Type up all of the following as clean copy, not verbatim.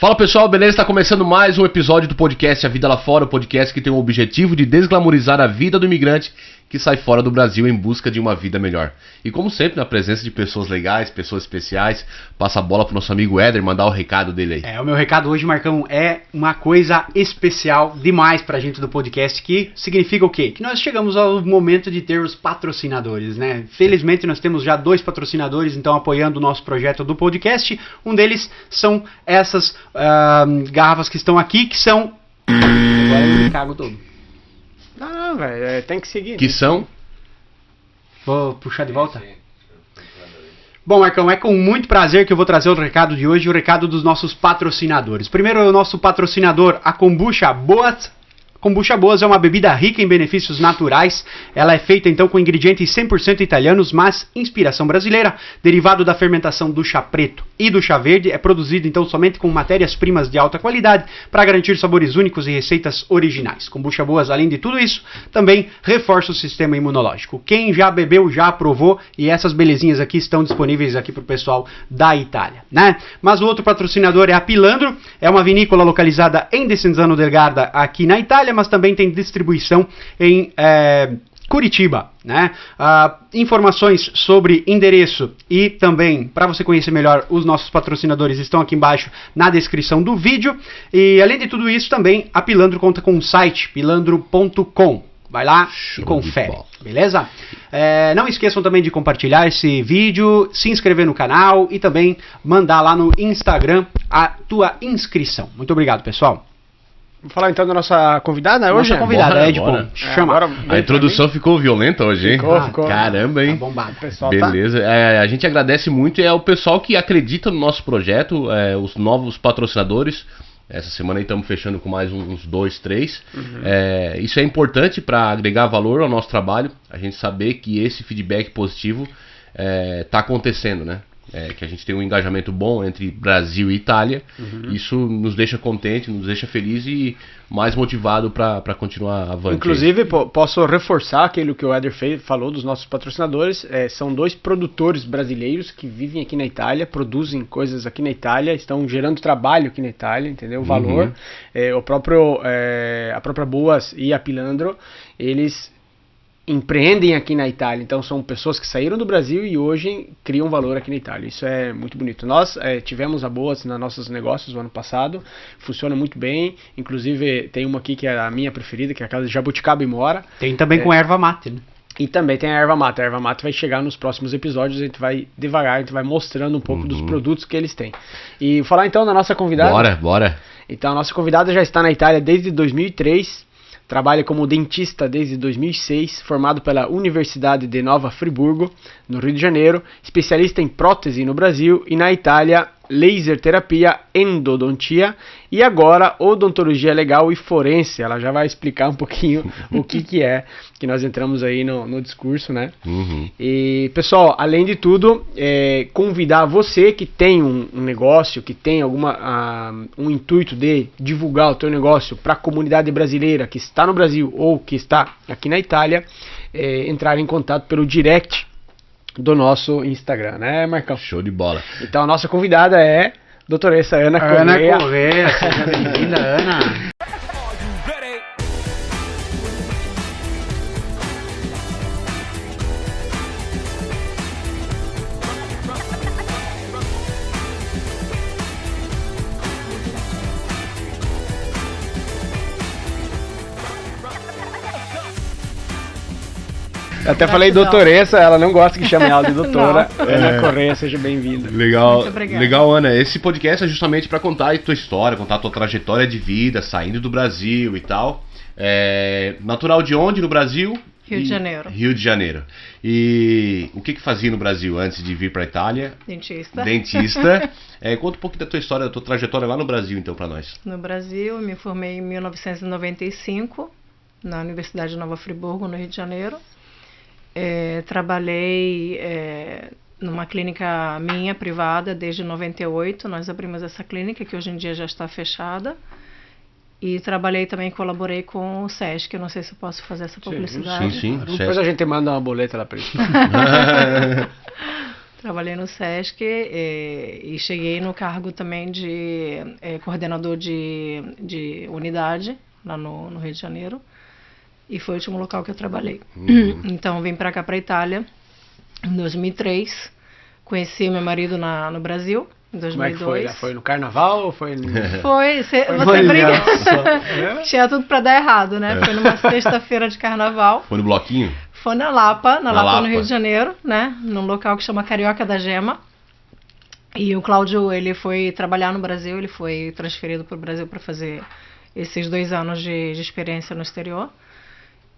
Fala pessoal, beleza? Está começando mais um episódio do podcast A Vida Lá Fora, o podcast que tem o objetivo de desglamorizar a vida do imigrante que sai fora do Brasil em busca de uma vida melhor. E como sempre, na presença de pessoas legais, pessoas especiais, passa a bola pro nosso amigo Éder, mandar o recado dele aí. O meu recado hoje, Marcão, é uma coisa especial demais pra gente do podcast, que significa o quê? Que nós chegamos ao momento de ter os patrocinadores, né? Felizmente nós temos já 2 patrocinadores, então, apoiando o nosso projeto do podcast. Um deles são essas garrafas que estão aqui, que são... Agora eu me cago todo. Não, velho, tem que seguir. Que são? Vou puxar de volta? Bom, Marcão, é com muito prazer que eu vou trazer o recado de hoje, o recado dos nossos patrocinadores. Primeiro, o nosso patrocinador, a Kombucha Boas. Kombucha Boas é uma bebida rica em benefícios naturais. Ela é feita então com ingredientes 100% italianos, mas inspiração brasileira. Derivado da fermentação do chá preto e do chá verde, é produzido então somente com matérias-primas de alta qualidade para garantir sabores únicos e receitas originais. Kombucha Boas, além de tudo isso, também reforça o sistema imunológico. Quem já bebeu, já provou, e essas belezinhas aqui estão disponíveis aqui para o pessoal da Itália, né? Mas o outro patrocinador é a Pilandro, é uma vinícola localizada em Desenzano del Garda, aqui na Itália, mas também tem distribuição em Curitiba, né? Informações sobre endereço e também para você conhecer melhor os nossos patrocinadores estão aqui embaixo na descrição do vídeo. E além de tudo isso, também a Pilandro conta com um site, pilandro.com. Vai lá e confere, beleza? Não esqueçam também de compartilhar esse vídeo, se inscrever no canal e também mandar lá no Instagram a tua inscrição. Muito obrigado, pessoal. Vamos falar então da nossa convidada hoje? Nossa convidada, Bora, Edipo, bora. chama. A introdução ficou violenta hoje, hein? Ficou. Caramba, hein? Tá bombado. O pessoal Beleza. A gente agradece muito e é o pessoal que acredita no nosso projeto, os novos patrocinadores. Essa semana aí estamos fechando com mais uns 2, 3. Isso é importante para agregar valor ao nosso trabalho. A gente saber que esse feedback positivo está acontecendo, né? Que a gente tem um engajamento bom entre Brasil e Itália. Isso nos deixa contente, nos deixa feliz e mais motivado para continuar avante. Inclusive, posso reforçar aquilo que o Éder falou dos nossos patrocinadores. São 2 produtores brasileiros que vivem aqui na Itália, produzem coisas aqui na Itália, estão gerando trabalho aqui na Itália, entendeu? Valor. A própria Boas e a Pilandro, eles empreendem aqui na Itália, então são pessoas que saíram do Brasil e hoje criam valor aqui na Itália. Isso é muito bonito. Nós tivemos a Boas nos nossos negócios no ano passado, funciona muito bem, inclusive tem uma aqui que é a minha preferida, que é a casa de Jabuticaba e Mora. Tem também com erva mate, né? E também tem a erva mate. A erva mate vai chegar nos próximos episódios, a gente vai devagar, a gente vai mostrando um pouco dos produtos que eles têm. E falar então da nossa convidada. Bora. Então a nossa convidada já está na Itália desde 2003, trabalha como dentista desde 2006, formado pela Universidade de Nova Friburgo, no Rio de Janeiro, especialista em prótese no Brasil e na Itália, laser terapia, endodontia e agora odontologia legal e forense. Ela já vai explicar um pouquinho o que é, que nós entramos aí no discurso, né? E pessoal, além de tudo, convidar você que tem um negócio, que tem um intuito de divulgar o teu negócio para a comunidade brasileira que está no Brasil ou que está aqui na Itália, entrar em contato pelo direct do nosso Instagram, né, Marcão? Show de bola. Então a nossa convidada é doutoressa Ana Correia. Ana Correia, seja bem-vinda, Ana. Eu até falei doutoressa, ela não gosta que chame ela de doutora. Ana Correia, seja bem-vinda. Legal, Ana. Esse podcast é justamente para contar a tua história, contar a tua trajetória de vida, saindo do Brasil e tal. Natural de onde no Brasil? Rio de Janeiro. Rio de Janeiro. E o que fazia no Brasil antes de vir para a Itália? Dentista. Conta um pouco da tua história, da tua trajetória lá no Brasil, então, para nós. No Brasil, eu me formei em 1995, na Universidade de Nova Friburgo, no Rio de Janeiro. Trabalhei numa clínica minha, privada, desde 98. Nós abrimos essa clínica, que hoje em dia já está fechada. E trabalhei também, colaborei com o SESC, eu não sei se eu posso fazer essa publicidade. Sim. Depois a gente manda uma boleta lá para eles. Trabalhei no Sesc e cheguei no cargo também de coordenador de unidade lá no Rio de Janeiro. E foi o último local que eu trabalhei. Então vim para cá, para Itália, em 2003. Conheci meu marido no Brasil, em 2002. Como é que foi? Foi no carnaval ou foi... Foi, você brinca. Tinha tudo para dar errado, né? Foi numa sexta-feira de carnaval. Foi no bloquinho? Foi na Lapa, no Rio de Janeiro, né? Num local que chama Carioca da Gema. E o Cláudio, ele foi trabalhar no Brasil, ele foi transferido para o Brasil para fazer esses 2 anos de experiência no exterior.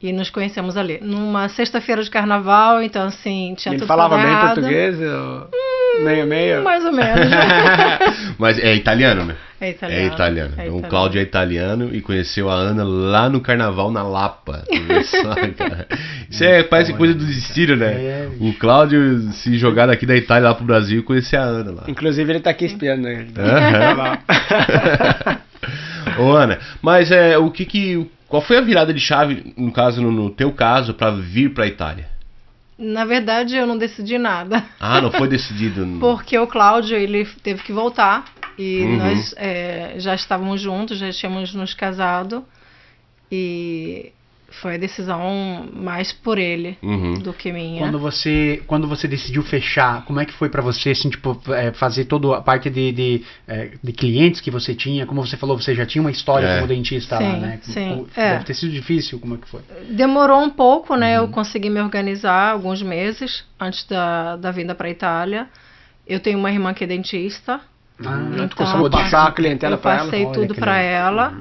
E nos conhecemos ali. Numa sexta-feira de carnaval, então assim, tinha tudo pra dar errado. Ele falava bem português? Meio? Mais ou menos. Mas é italiano, né? É italiano. É italiano. Então o Cláudio é italiano e conheceu a Ana lá no carnaval na Lapa. Isso parece coisa do destino, né? O Cláudio se jogar daqui da Itália lá pro Brasil e conhecer a Ana lá. Inclusive ele tá aqui espiando ele. Ô Ana, mas qual foi a virada de chave, no caso, no teu caso, para vir para a Itália? Na verdade, eu não decidi nada. Ah, não foi decidido? Porque o Cláudio, ele teve que voltar. E nós já estávamos juntos, já tínhamos nos casado. E foi a decisão mais por ele do que minha. Quando você decidiu fechar, como é que foi pra você, assim, tipo, fazer toda a parte de clientes que você tinha? Como você falou, você já tinha uma história como dentista lá, né? Sim, deve ter sido difícil, como é que foi? Demorou um pouco, né? Eu consegui me organizar alguns meses antes da vinda pra Itália. Eu tenho uma irmã que é dentista. Então, tu conseguiu passar a clientela pra ela? Eu passei tudo pra ela.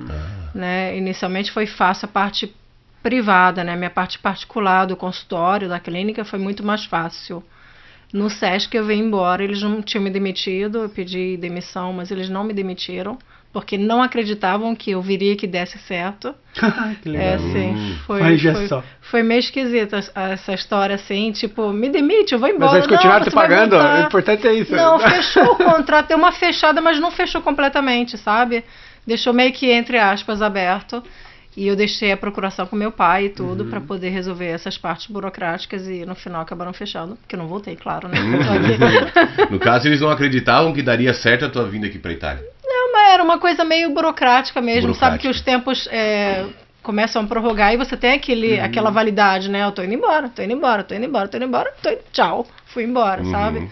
Né? Inicialmente foi fácil a parte privada, né? Minha parte particular do consultório, da clínica, foi muito mais fácil. No Sesc eu vim embora, eles não tinham me demitido, eu pedi demissão, mas eles não me demitiram, porque não acreditavam que eu viria que desse certo. Que legal. Sim, foi meio esquisita essa história, assim, tipo, me demite, eu vou embora. Mas eles continuaram te pagando, o importante é isso. Não, fechou o contrato, deu uma fechada, mas não fechou completamente, sabe? Deixou meio que, entre aspas, aberto. E eu deixei a procuração com meu pai e tudo para poder resolver essas partes burocráticas e no final acabaram fechando, porque eu não voltei, claro, né? No caso, eles não acreditavam que daria certo a tua vinda aqui para Itália? Não, mas era uma coisa meio burocrática mesmo, sabe que os tempos começam a prorrogar e você tem aquela validade, né? Eu tô indo embora, tchau, fui embora, sabe?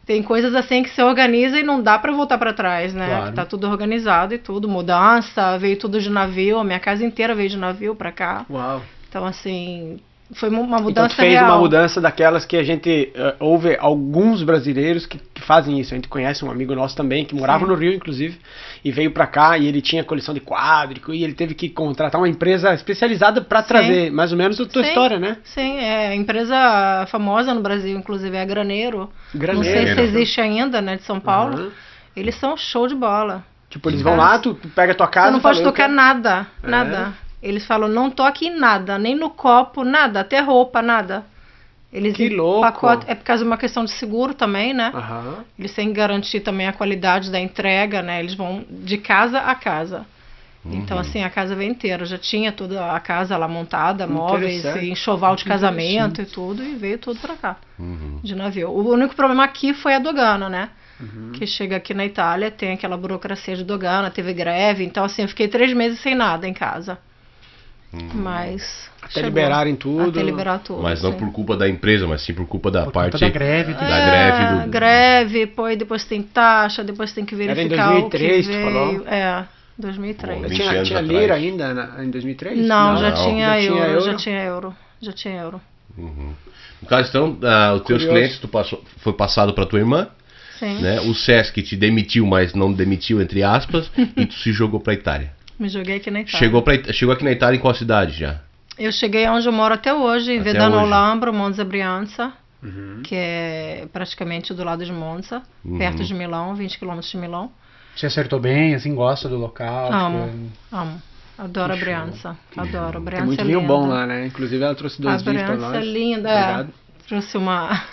Tem coisas assim que você organiza e não dá pra voltar pra trás, né? Claro. Tá tudo organizado e tudo. Mudança, veio tudo de navio. A minha casa inteira veio de navio pra cá. Uau. Então, assim, foi uma mudança então, tu fez real. Uma mudança daquelas que a gente ouve alguns brasileiros que fazem isso. A gente conhece um amigo nosso também, que morava no Rio, inclusive, e veio pra cá e ele tinha coleção de quadro e ele teve que contratar uma empresa especializada pra trazer mais ou menos a tua história, né? Sim, empresa famosa no Brasil, inclusive, é a Graneiro. Não sei se existe ainda, né, de São Paulo. Eles são show de bola. Tipo, eles vão lá, tu pega a tua casa... Você não pode tocar nada. Eles falam, não toque em nada, nem no copo, nada, até roupa, nada. Eles que louco! É por causa de uma questão de seguro também, né? Eles têm que garantir também a qualidade da entrega, né? Eles vão de casa a casa. Então, assim, a casa veio inteira. Já tinha toda a casa lá montada, móveis, enxoval de casamento e tudo, e veio tudo pra cá, de navio. O único problema aqui foi a dogana, né? Que chega aqui na Itália, tem aquela burocracia de dogana, teve greve. Então, assim, eu fiquei 3 meses sem nada em casa. Mas até liberarem tudo. Até liberar tudo. Mas não por culpa da empresa, mas sim por culpa da parte da greve. Greve, depois tem taxa, depois tem que verificar. Era em 2003, o que tu falou? 2003. Bom, tinha lira ainda em 2003? Não, já tinha euro. No caso, então, os teus clientes foi passado para tua irmã. Sim. Né? O Sesc te demitiu, mas não demitiu, entre aspas, e tu se jogou para Itália. Me joguei aqui na Itália. Chegou aqui na Itália em qual cidade já? Eu cheguei onde eu moro até hoje, em Vedano Lambro, Monza Brianza, que é praticamente do lado de Monza, perto de Milão, 20 km de Milão. Você acertou bem, assim, gosta do local? Amo. Adoro a Brianza. Adoro. A Brianza tem muito vinho bom lá, né? Inclusive ela trouxe 2 vinhos pra nós. A Brianza é linda. Obrigado. Trouxe uma...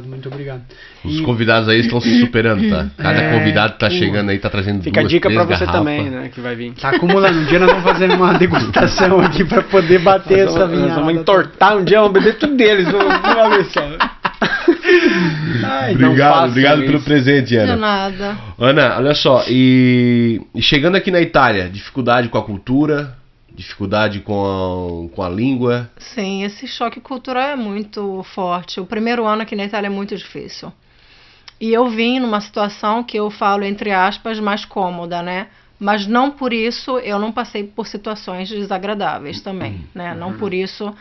Muito obrigado. Os convidados aí estão se superando, tá? Cada convidado que tá chegando aí tá trazendo Fica 2, a dica 3 pra você garrafas. também, né? Que vai vir. Tá acumulando. Um dia nós vamos fazer uma degustação aqui pra poder bater essa vinhada. Nós vamos entortar um dia, vamos beber tudo deles. Uma vez só. Ai, Obrigado pelo presente, De Ana. nada. Ana, olha só, e chegando aqui na Itália, dificuldade com a cultura, dificuldade com a língua. Sim, esse choque cultural é muito forte. O primeiro ano aqui na Itália é muito difícil. E eu vim numa situação que eu falo, entre aspas, mais cômoda, né? Mas não por isso eu não passei por situações desagradáveis também, né? Não por isso,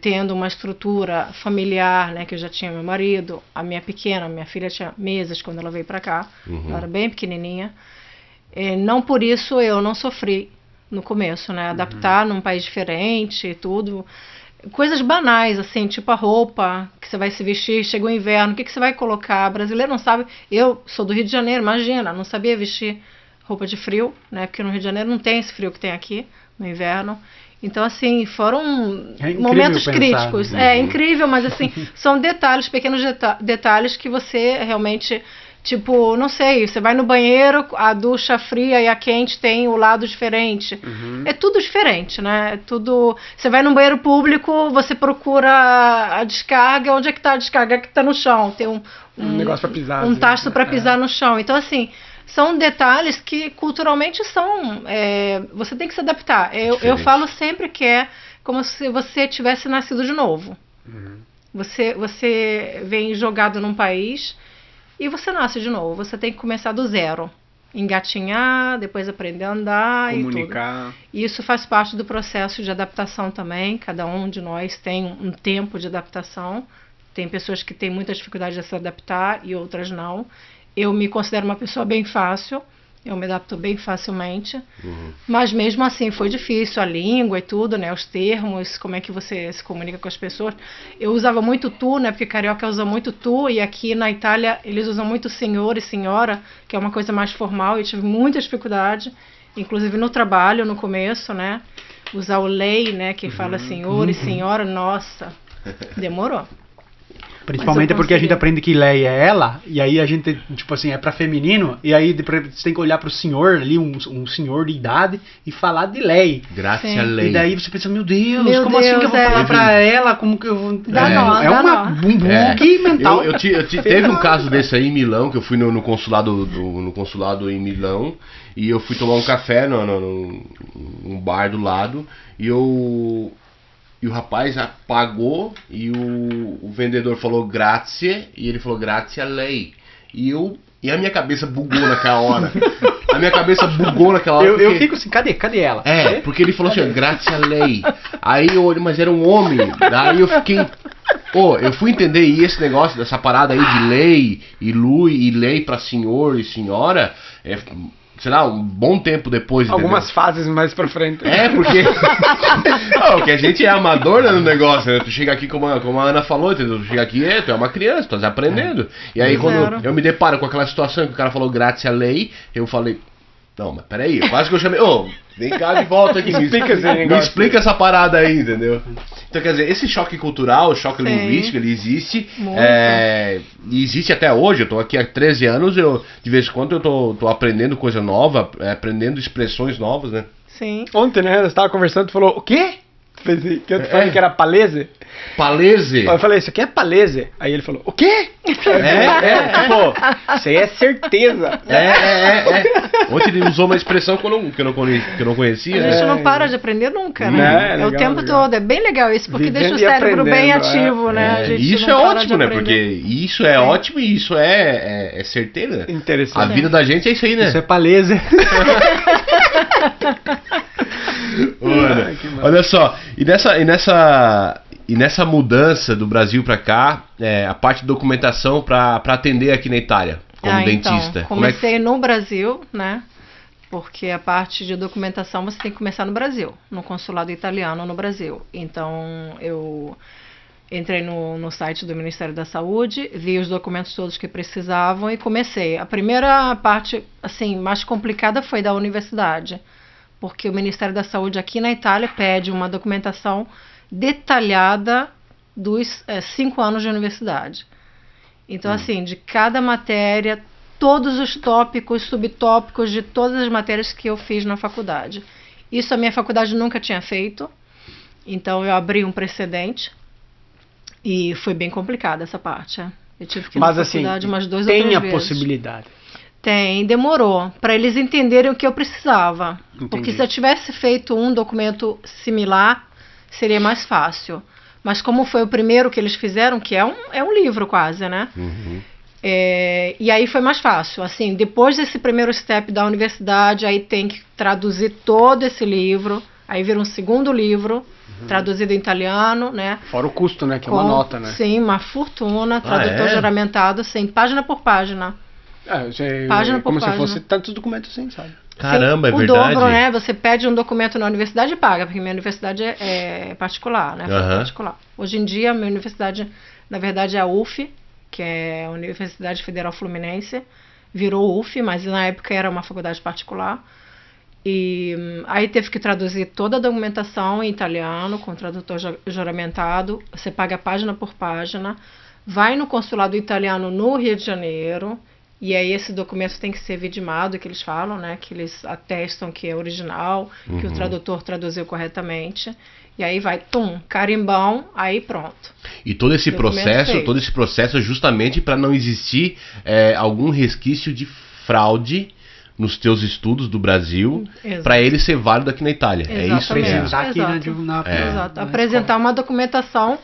tendo uma estrutura familiar, né? Que eu já tinha meu marido, a minha filha tinha meses quando ela veio pra cá, ela era bem pequenininha. Não por isso eu não sofri no começo, né? Adaptar num país diferente e tudo. Coisas banais, assim, tipo a roupa que você vai se vestir, chega o inverno, o que você vai colocar? Brasileiro não sabe. Eu sou do Rio de Janeiro, imagina, não sabia vestir roupa de frio, né? Porque no Rio de Janeiro não tem esse frio que tem aqui no inverno. Então, assim, foram momentos críticos. É incrível, mas assim, são detalhes, pequenos detalhes que você realmente, tipo, não sei, você vai no banheiro, a ducha fria e a quente tem o lado diferente. É tudo diferente, né? É tudo. Você vai num banheiro público, você procura a descarga, onde é que tá a descarga? Que tá no chão. Tem um negócio pra pisar. Um tacho para pisar no chão. Então, assim, são detalhes que culturalmente são. Você tem que se adaptar. Eu falo sempre que é como se você tivesse nascido de novo. Você vem jogado num país e você nasce de novo. Você tem que começar do zero. Engatinhar, depois aprender a andar comunicar. E tudo. Isso faz parte do processo de adaptação também. Cada um de nós tem um tempo de adaptação. Tem pessoas que têm muita dificuldade de se adaptar e outras não. Eu me considero uma pessoa bem fácil, eu me adapto bem facilmente, mas mesmo assim foi difícil, a língua e tudo, né, os termos, como é que você se comunica com as pessoas. Eu usava muito tu, né, porque carioca usa muito tu, e aqui na Itália eles usam muito senhor e senhora, que é uma coisa mais formal, e tive muita dificuldade, inclusive no trabalho, no começo, né, usar o lei, né, que fala senhor e senhora, nossa, demorou. Principalmente porque a gente aprende que lei é ela, e aí a gente, tipo assim, é pra feminino, e aí você tem que olhar pro senhor ali, um senhor de idade, e falar de lei. Graças a lei. E daí você pensa, meu Deus, como assim que eu vou falar pra ela? Como que eu vou... Dá uma bug mental. Teve um caso desse aí em Milão, que eu fui no consulado em Milão, e eu fui tomar um café num bar do lado, e o rapaz pagou e o vendedor falou grazie e ele falou grazie a lei. E a minha cabeça bugou naquela hora. Eu fico assim, cadê ela? Porque ele falou assim, grazie a lei. Aí eu olhei, mas era um homem. Daí eu fiquei... eu fui entender esse negócio dessa parada aí de lei e lei pra senhor e senhora... sei lá, um bom tempo depois. Algumas fases mais pra frente. Porque... porque a gente é amador no negócio, né? Tu chega aqui, como a Ana falou, entendeu? Tu chega aqui, tu é uma criança, tu tá aprendendo. E aí quando eu me deparo com aquela situação que o cara falou grazie a lei, eu falei... Não, mas peraí, quase que eu chamei... Vem cá de volta aqui, me explica essa parada aí, entendeu? Então, quer dizer, esse choque cultural, o choque linguístico, ele existe. E existe até hoje. Eu tô aqui há 13 anos, de vez em quando eu tô aprendendo coisa nova, aprendendo expressões novas, né? Sim. Ontem, né, nós tava conversando, tu falou, o quê? Que eu te falei que era palese. Palese? Eu falei, isso aqui é palese. Aí ele falou, o quê? Tipo, isso aí é certeza. Ontem ele usou uma expressão que eu não conhecia. A gente não para de aprender nunca, né? É o tempo todo. É bem legal isso, porque deixa o cérebro bem ativo, né? Isso é ótimo, né? Porque isso é ótimo e isso é certeiro. Interessante. A vida da gente é isso aí, né? Isso é palese. Olha só, e nessa mudança do Brasil pra cá, a parte de documentação pra atender aqui na Itália, como dentista. Então, comecei no Brasil, né? Porque a parte de documentação você tem que começar no Brasil, no consulado italiano no Brasil. Então, eu entrei no site do Ministério da Saúde, vi os documentos todos que precisavam e comecei. A primeira parte, assim, mais complicada foi da universidade, porque o Ministério da Saúde aqui na Itália pede uma documentação detalhada dos 5 anos de universidade. Então, assim, de cada matéria, todos os tópicos, subtópicos de todas as matérias que eu fiz na faculdade. Isso a minha faculdade nunca tinha feito, então eu abri um precedente. E foi bem complicada essa parte. Eu tive que ir Mas na assim, faculdade umas 2 ou 3 tem a vezes. possibilidade. Tem, demorou, para eles entenderem o que eu precisava. Entendi. Porque se eu tivesse feito um documento similar, seria mais fácil. Mas como foi o primeiro que eles fizeram, que é um livro quase, né? E aí foi mais fácil. Assim, depois desse primeiro step da universidade, aí tem que traduzir todo esse livro. Aí vira um segundo livro, traduzido em italiano, né? Fora o custo, né? Que é uma nota, né? Sim, uma fortuna, tradutor juramentado, assim, página por página. Página por como página. se fosse tantos documentos assim, sabe? Caramba, Sim, é verdade. O dobro, né? Você pede um documento na universidade e paga, porque minha universidade é particular, né? Foi particular. Hoje em dia, minha universidade, na verdade, é a UF, que é a Universidade Federal Fluminense. Virou UF, mas na época era uma faculdade particular. E aí teve que traduzir toda a documentação em italiano, com tradutor juramentado. Você paga página por página. Vai no consulado italiano no Rio de Janeiro. E aí esse documento tem que ser vidimado, que eles falam, né? Que eles atestam que é original, que o tradutor traduziu corretamente. E aí vai, carimbão, aí pronto. E todo esse processo é justamente para não existir algum resquício de fraude nos teus estudos do Brasil, para ele ser válido aqui na Itália. Exatamente. É isso aí. Exato. Apresentar uma documentação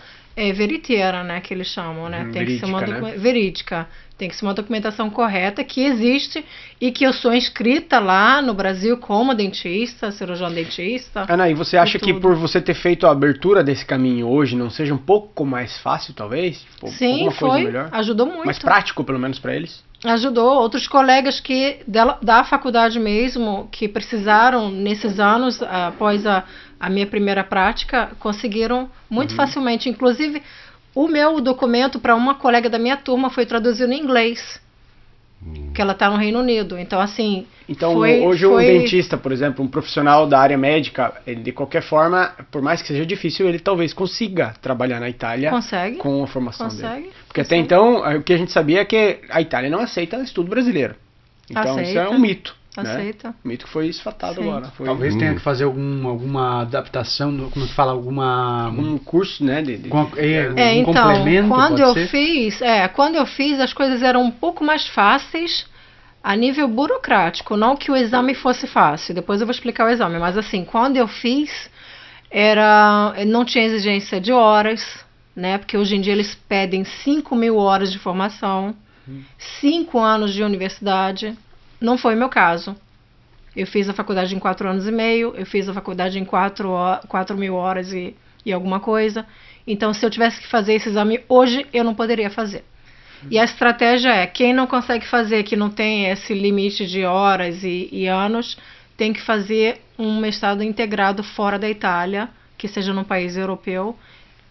veritiera, né, que eles chamam, né? Tem que ser uma verídica. Tem que ser uma documentação correta, que existe e que eu sou inscrita lá no Brasil como dentista, cirurgião dentista. Ana, e você acha que por você ter feito a abertura desse caminho hoje, não seja um pouco mais fácil, talvez? Tipo, sim, coisa melhor? Ajudou muito. Mais prático, pelo menos, para eles? Ajudou. Outros colegas que da faculdade mesmo, que precisaram nesses anos, após a minha primeira prática, conseguiram muito facilmente. Inclusive, o meu documento para uma colega da minha turma foi traduzido em inglês, que ela está no Reino Unido. Então, assim... Então, hoje um dentista, por exemplo, um profissional da área médica, ele, de qualquer forma, por mais que seja difícil, ele talvez consiga trabalhar na Itália com a formação dele. Porque até então, o que a gente sabia é que a Itália não aceita estudo brasileiro. Então, isso é um mito. Aceita. Né? O mito que foi esfatado agora. Talvez tenha que fazer alguma adaptação, como se fala, algum curso, né? Então, complemento. Quando eu fiz, as coisas eram um pouco mais fáceis a nível burocrático, não que o exame fosse fácil. Depois eu vou explicar o exame, mas assim, quando eu fiz, não tinha exigência de horas, né? Porque hoje em dia eles pedem 5.000 horas de formação, 5 anos de universidade. Não foi o meu caso. Eu fiz a faculdade em 4 anos e meio, eu fiz a faculdade em 4.000 horas e alguma coisa. Então, se eu tivesse que fazer esse exame hoje, eu não poderia fazer. E a estratégia é, quem não consegue fazer, que não tem esse limite de horas e anos, tem que fazer um mestrado integrado fora da Itália, que seja num país europeu,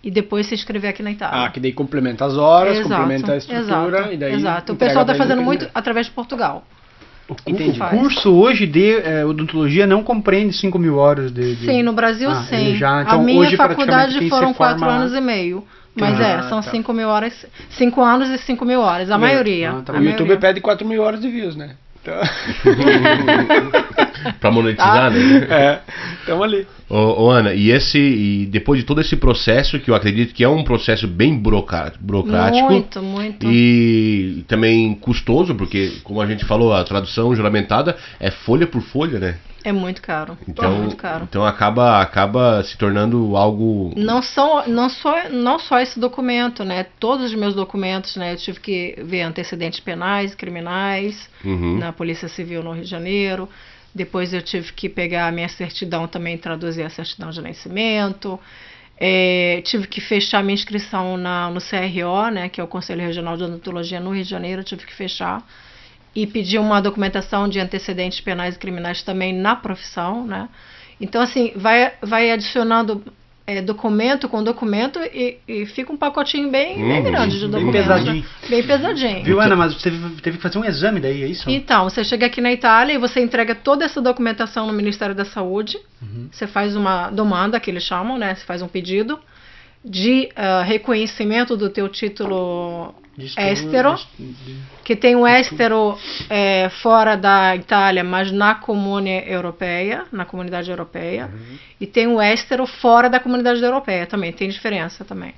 e depois se inscrever aqui na Itália. Que daí complementa as horas, complementa a estrutura. E daí o pessoal está fazendo muito através de Portugal. O curso hoje de odontologia não compreende 5.000 horas de... Sim, no Brasil sim. Então, a minha hoje, faculdade foram 4 anos e meio. Mas são 5.000 horas, 5 anos e 5.000 horas, a maioria. O YouTube pede 4.000 horas de views, né? Então... Pra monetizar, né? Estamos ali. Ô, Ana, e depois de todo esse processo, que eu acredito que é um processo bem burocrático. Muito. E também custoso, porque, como a gente falou, a tradução juramentada é folha por folha, né? É muito caro. Então acaba se tornando algo... Não só esse documento, né? Todos os meus documentos, né? Eu tive que ver antecedentes penais, criminais, na Polícia Civil no Rio de Janeiro. Depois eu tive que pegar a minha certidão também, traduzir a certidão de nascimento. Tive que fechar minha inscrição no CRO, né, que é o Conselho Regional de Odontologia no Rio de Janeiro, tive que fechar. E pedir uma documentação de antecedentes penais e criminais também na profissão, né. Então, assim, vai adicionando documento com documento e fica um pacotinho bem grande de documento. Bem pesadinho. Viu, Ana, mas você teve que fazer um exame daí, é isso? Então, você chega aqui na Itália e você entrega toda essa documentação no Ministério da Saúde. Você faz uma demanda, que eles chamam, né? Você faz um pedido de reconhecimento do teu título estero, que tem um estero fora da Itália, mas na comunidade europeia, e tem um estero fora da comunidade europeia também, tem diferença também.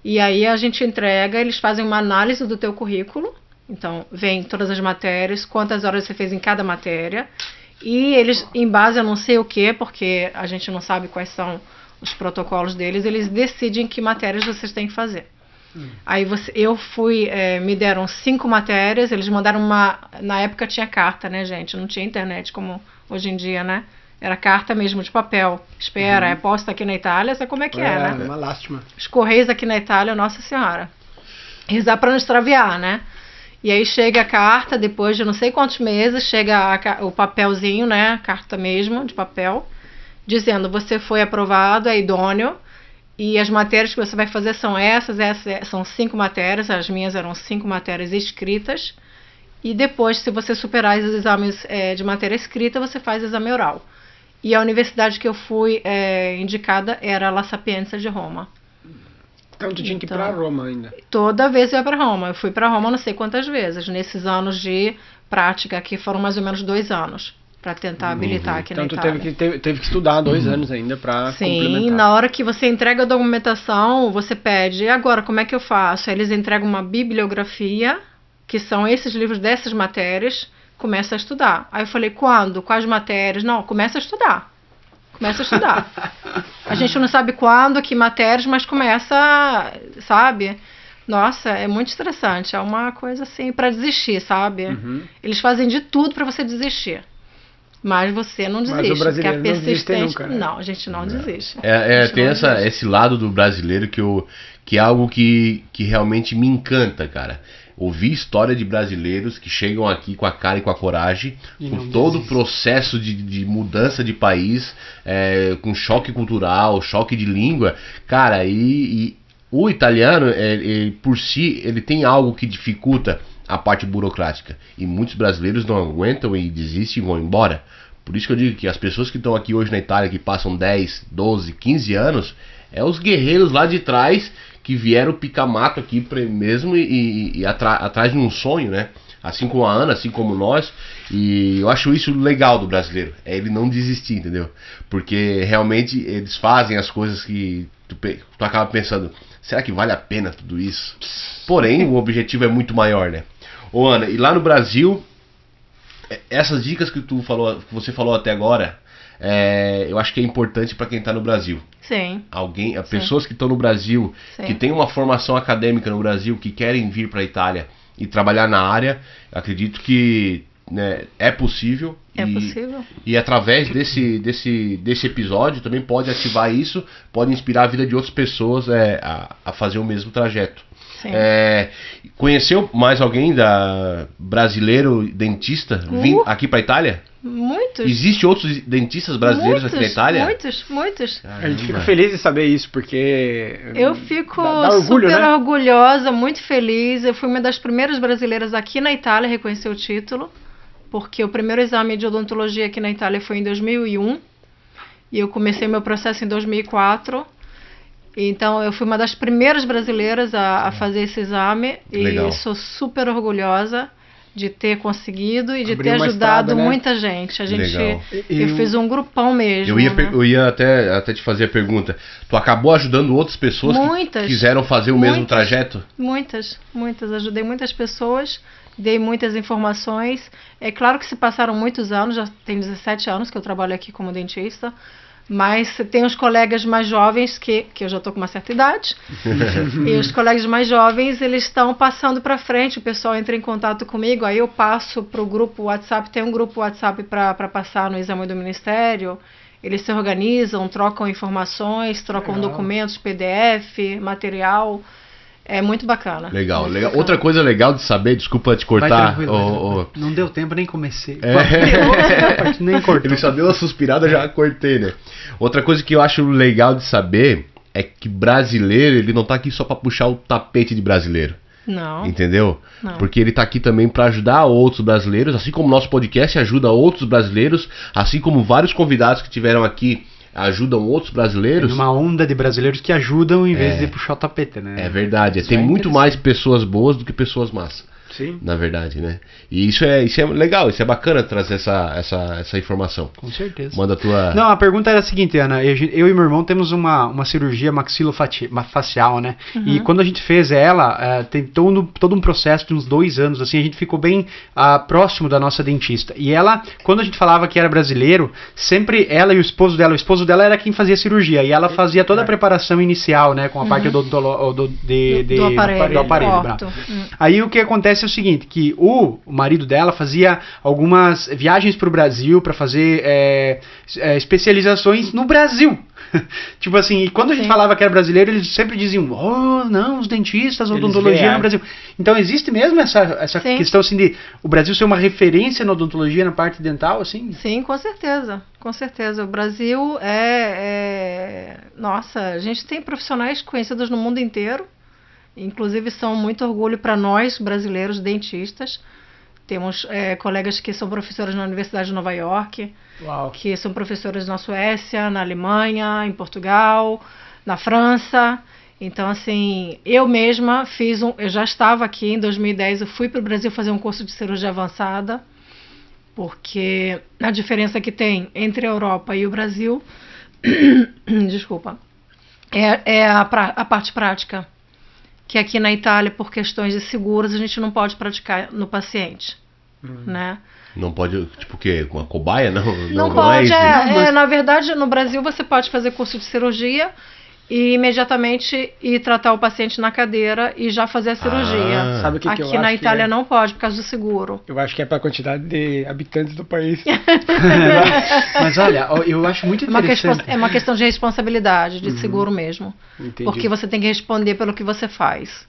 E aí a gente entrega, eles fazem uma análise do teu currículo. Então, vem todas as matérias, quantas horas você fez em cada matéria. E eles, em base a não sei o que, porque a gente não sabe quais são os protocolos deles, eles decidem que matérias vocês têm que fazer. Aí me deram 5 matérias, eles mandaram na época tinha carta, né, gente? Não tinha internet como hoje em dia, né? Era carta mesmo, de papel. Espera, é posta aqui na Itália, sabe como é que é, né? É uma lástima. Os correios aqui na Itália, nossa senhora. Rezar para não extraviar, né? E aí chega a carta, depois de não sei quantos meses, chega o papelzinho, né? A carta mesmo, de papel, dizendo, você foi aprovado, é idôneo, e as matérias que você vai fazer são essas são 5 matérias, as minhas eram 5 matérias escritas, e depois, se você superar os exames de matéria escrita, você faz exame oral. E a universidade que eu fui indicada era a La Sapienza de Roma. Então tu tinha que ir pra Roma ainda. Toda vez eu ia para Roma. Eu fui para Roma não sei quantas vezes, nesses anos de prática, que foram mais ou menos 2 anos, para tentar habilitar aqui na Itália. Então tu teve que estudar 2 anos ainda para complementar. Sim, na hora que você entrega a documentação, você pede, e agora como é que eu faço? Aí eles entregam uma bibliografia, que são esses livros dessas matérias, começa a estudar. Aí eu falei, quando? Quais matérias? Não, começa a estudar. Começa a estudar. A gente não sabe quando, que matérias, mas começa, sabe? Nossa, é muito estressante. É uma coisa assim para desistir, sabe? Eles fazem de tudo para você desistir. Mas você não desiste. Mas o brasileiro porque a persistência, não desiste nunca, né? Não, a gente não desiste. Tem esse lado do brasileiro que é algo que realmente me encanta, cara. Ouvir história de brasileiros que chegam aqui com a cara e com a coragem, com todo o processo de mudança de país, com choque cultural, choque de língua. Cara, e o italiano, por si, ele tem algo que dificulta a parte burocrática. E muitos brasileiros não aguentam e desistem e vão embora. Por isso que eu digo que as pessoas que estão aqui hoje na Itália, que passam 10, 12, 15 anos, os guerreiros lá de trás que vieram picar mato aqui mesmo e atrás de um sonho, né? Assim como a Ana, assim como nós. E eu acho isso legal do brasileiro, ele não desistir, entendeu? Porque realmente eles fazem as coisas que tu acaba pensando, será que vale a pena tudo isso? Porém, o objetivo é muito maior, né? Ô Ana, e lá no Brasil, essas dicas que você falou até agora, eu acho que é importante para quem está no Brasil. Sim. Pessoas que estão no Brasil, Sim. que têm uma formação acadêmica no Brasil, que querem vir para a Itália e trabalhar na área, acredito que, né, é possível. É possível. E através desse episódio também pode ativar isso, pode inspirar a vida de outras pessoas a fazer o mesmo trajeto. Sim. Conheceu mais alguém brasileiro dentista aqui para a Itália? Muitos. Existem outros dentistas brasileiros aqui na Itália? Muitos. A gente fica feliz de saber isso, porque eu fico dá orgulho, super né? orgulhosa, muito feliz. Eu fui uma das primeiras brasileiras aqui na Itália a reconhecer o título, porque o primeiro exame de odontologia aqui na Itália foi em 2001 e eu comecei meu processo em 2004. Então eu fui uma das primeiras brasileiras a fazer esse exame. Legal. E sou super orgulhosa de ter conseguido e de Abriu ter uma ajudado estrada, né? muita gente. Legal. Eu fiz um grupão mesmo. Eu ia até te fazer a pergunta. Tu acabou ajudando outras pessoas que quiseram fazer o mesmo trajeto? Muitas. Ajudei muitas pessoas, dei muitas informações. É claro que se passaram muitos anos, já tem 17 anos que eu trabalho aqui como dentista. Mas tem os colegas mais jovens, que eu já estou com uma certa idade, e os colegas mais jovens, eles estão passando para frente, o pessoal entra em contato comigo, aí eu passo para o grupo WhatsApp, tem um grupo WhatsApp para passar no exame do Ministério, eles se organizam, trocam informações, trocam documentos, PDF, material. É muito bacana. Legal. Outra coisa legal de saber, desculpa te cortar. Não deu tempo, nem comecei. Nem cortei. Ele só deu uma suspirada, já cortei, né? Outra coisa que eu acho legal de saber é que brasileiro, ele não tá aqui só pra puxar o tapete de brasileiro. Não. Entendeu? Não. Porque ele tá aqui também pra ajudar outros brasileiros, assim como o nosso podcast ajuda outros brasileiros, assim como vários convidados que tiveram aqui ajudam outros brasileiros. Tem uma onda de brasileiros que ajudam em vez de puxar o tapete, né? É verdade. Isso tem é muito mais pessoas boas do que pessoas más. Sim. Na verdade, né? E isso é legal, isso é bacana trazer essa informação. Com certeza. Manda a tua... Não, a pergunta era a seguinte, Ana. Eu e meu irmão temos uma cirurgia maxilofacial, né? E quando a gente fez ela, tem todo um processo de uns 2 anos, assim, a gente ficou bem próximo da nossa dentista. E ela, quando a gente falava que era brasileiro, sempre ela e o esposo dela era quem fazia a cirurgia. E ela fazia toda a preparação inicial, né? Com a parte do aparelho. Aí o que acontece é o seguinte, que o marido dela fazia algumas viagens para o Brasil para fazer especializações no Brasil. Tipo assim, e quando a gente falava que era brasileiro, eles sempre diziam, oh, não, os dentistas, odontologia no Brasil. Então existe mesmo essa questão assim de o Brasil ser uma referência na odontologia, na parte dental, assim? Sim, com certeza. Com certeza. O Brasil Nossa, a gente tem profissionais conhecidos no mundo inteiro. Inclusive são muito orgulho para nós, brasileiros, dentistas. Temos colegas que são professores na Universidade de Nova York, que são professores na Suécia, na Alemanha, em Portugal, na França. Então, assim, eu mesma eu já estava aqui em 2010, eu fui para o Brasil fazer um curso de cirurgia avançada, porque a diferença que tem entre a Europa e o Brasil, desculpa, é a parte prática. Que aqui na Itália, por questões de seguros, a gente não pode praticar no paciente, né? Não pode, tipo o quê? Uma cobaia? Não pode, na verdade, no Brasil você pode fazer curso de cirurgia e imediatamente ir tratar o paciente na cadeira e já fazer a cirurgia. Sabe o que aqui eu acho na Itália não pode, por causa do seguro. Eu acho que é para a quantidade de habitantes do país. Mas olha, eu acho muito interessante. É uma questão de responsabilidade, de seguro mesmo. Entendi. Porque você tem que responder pelo que você faz.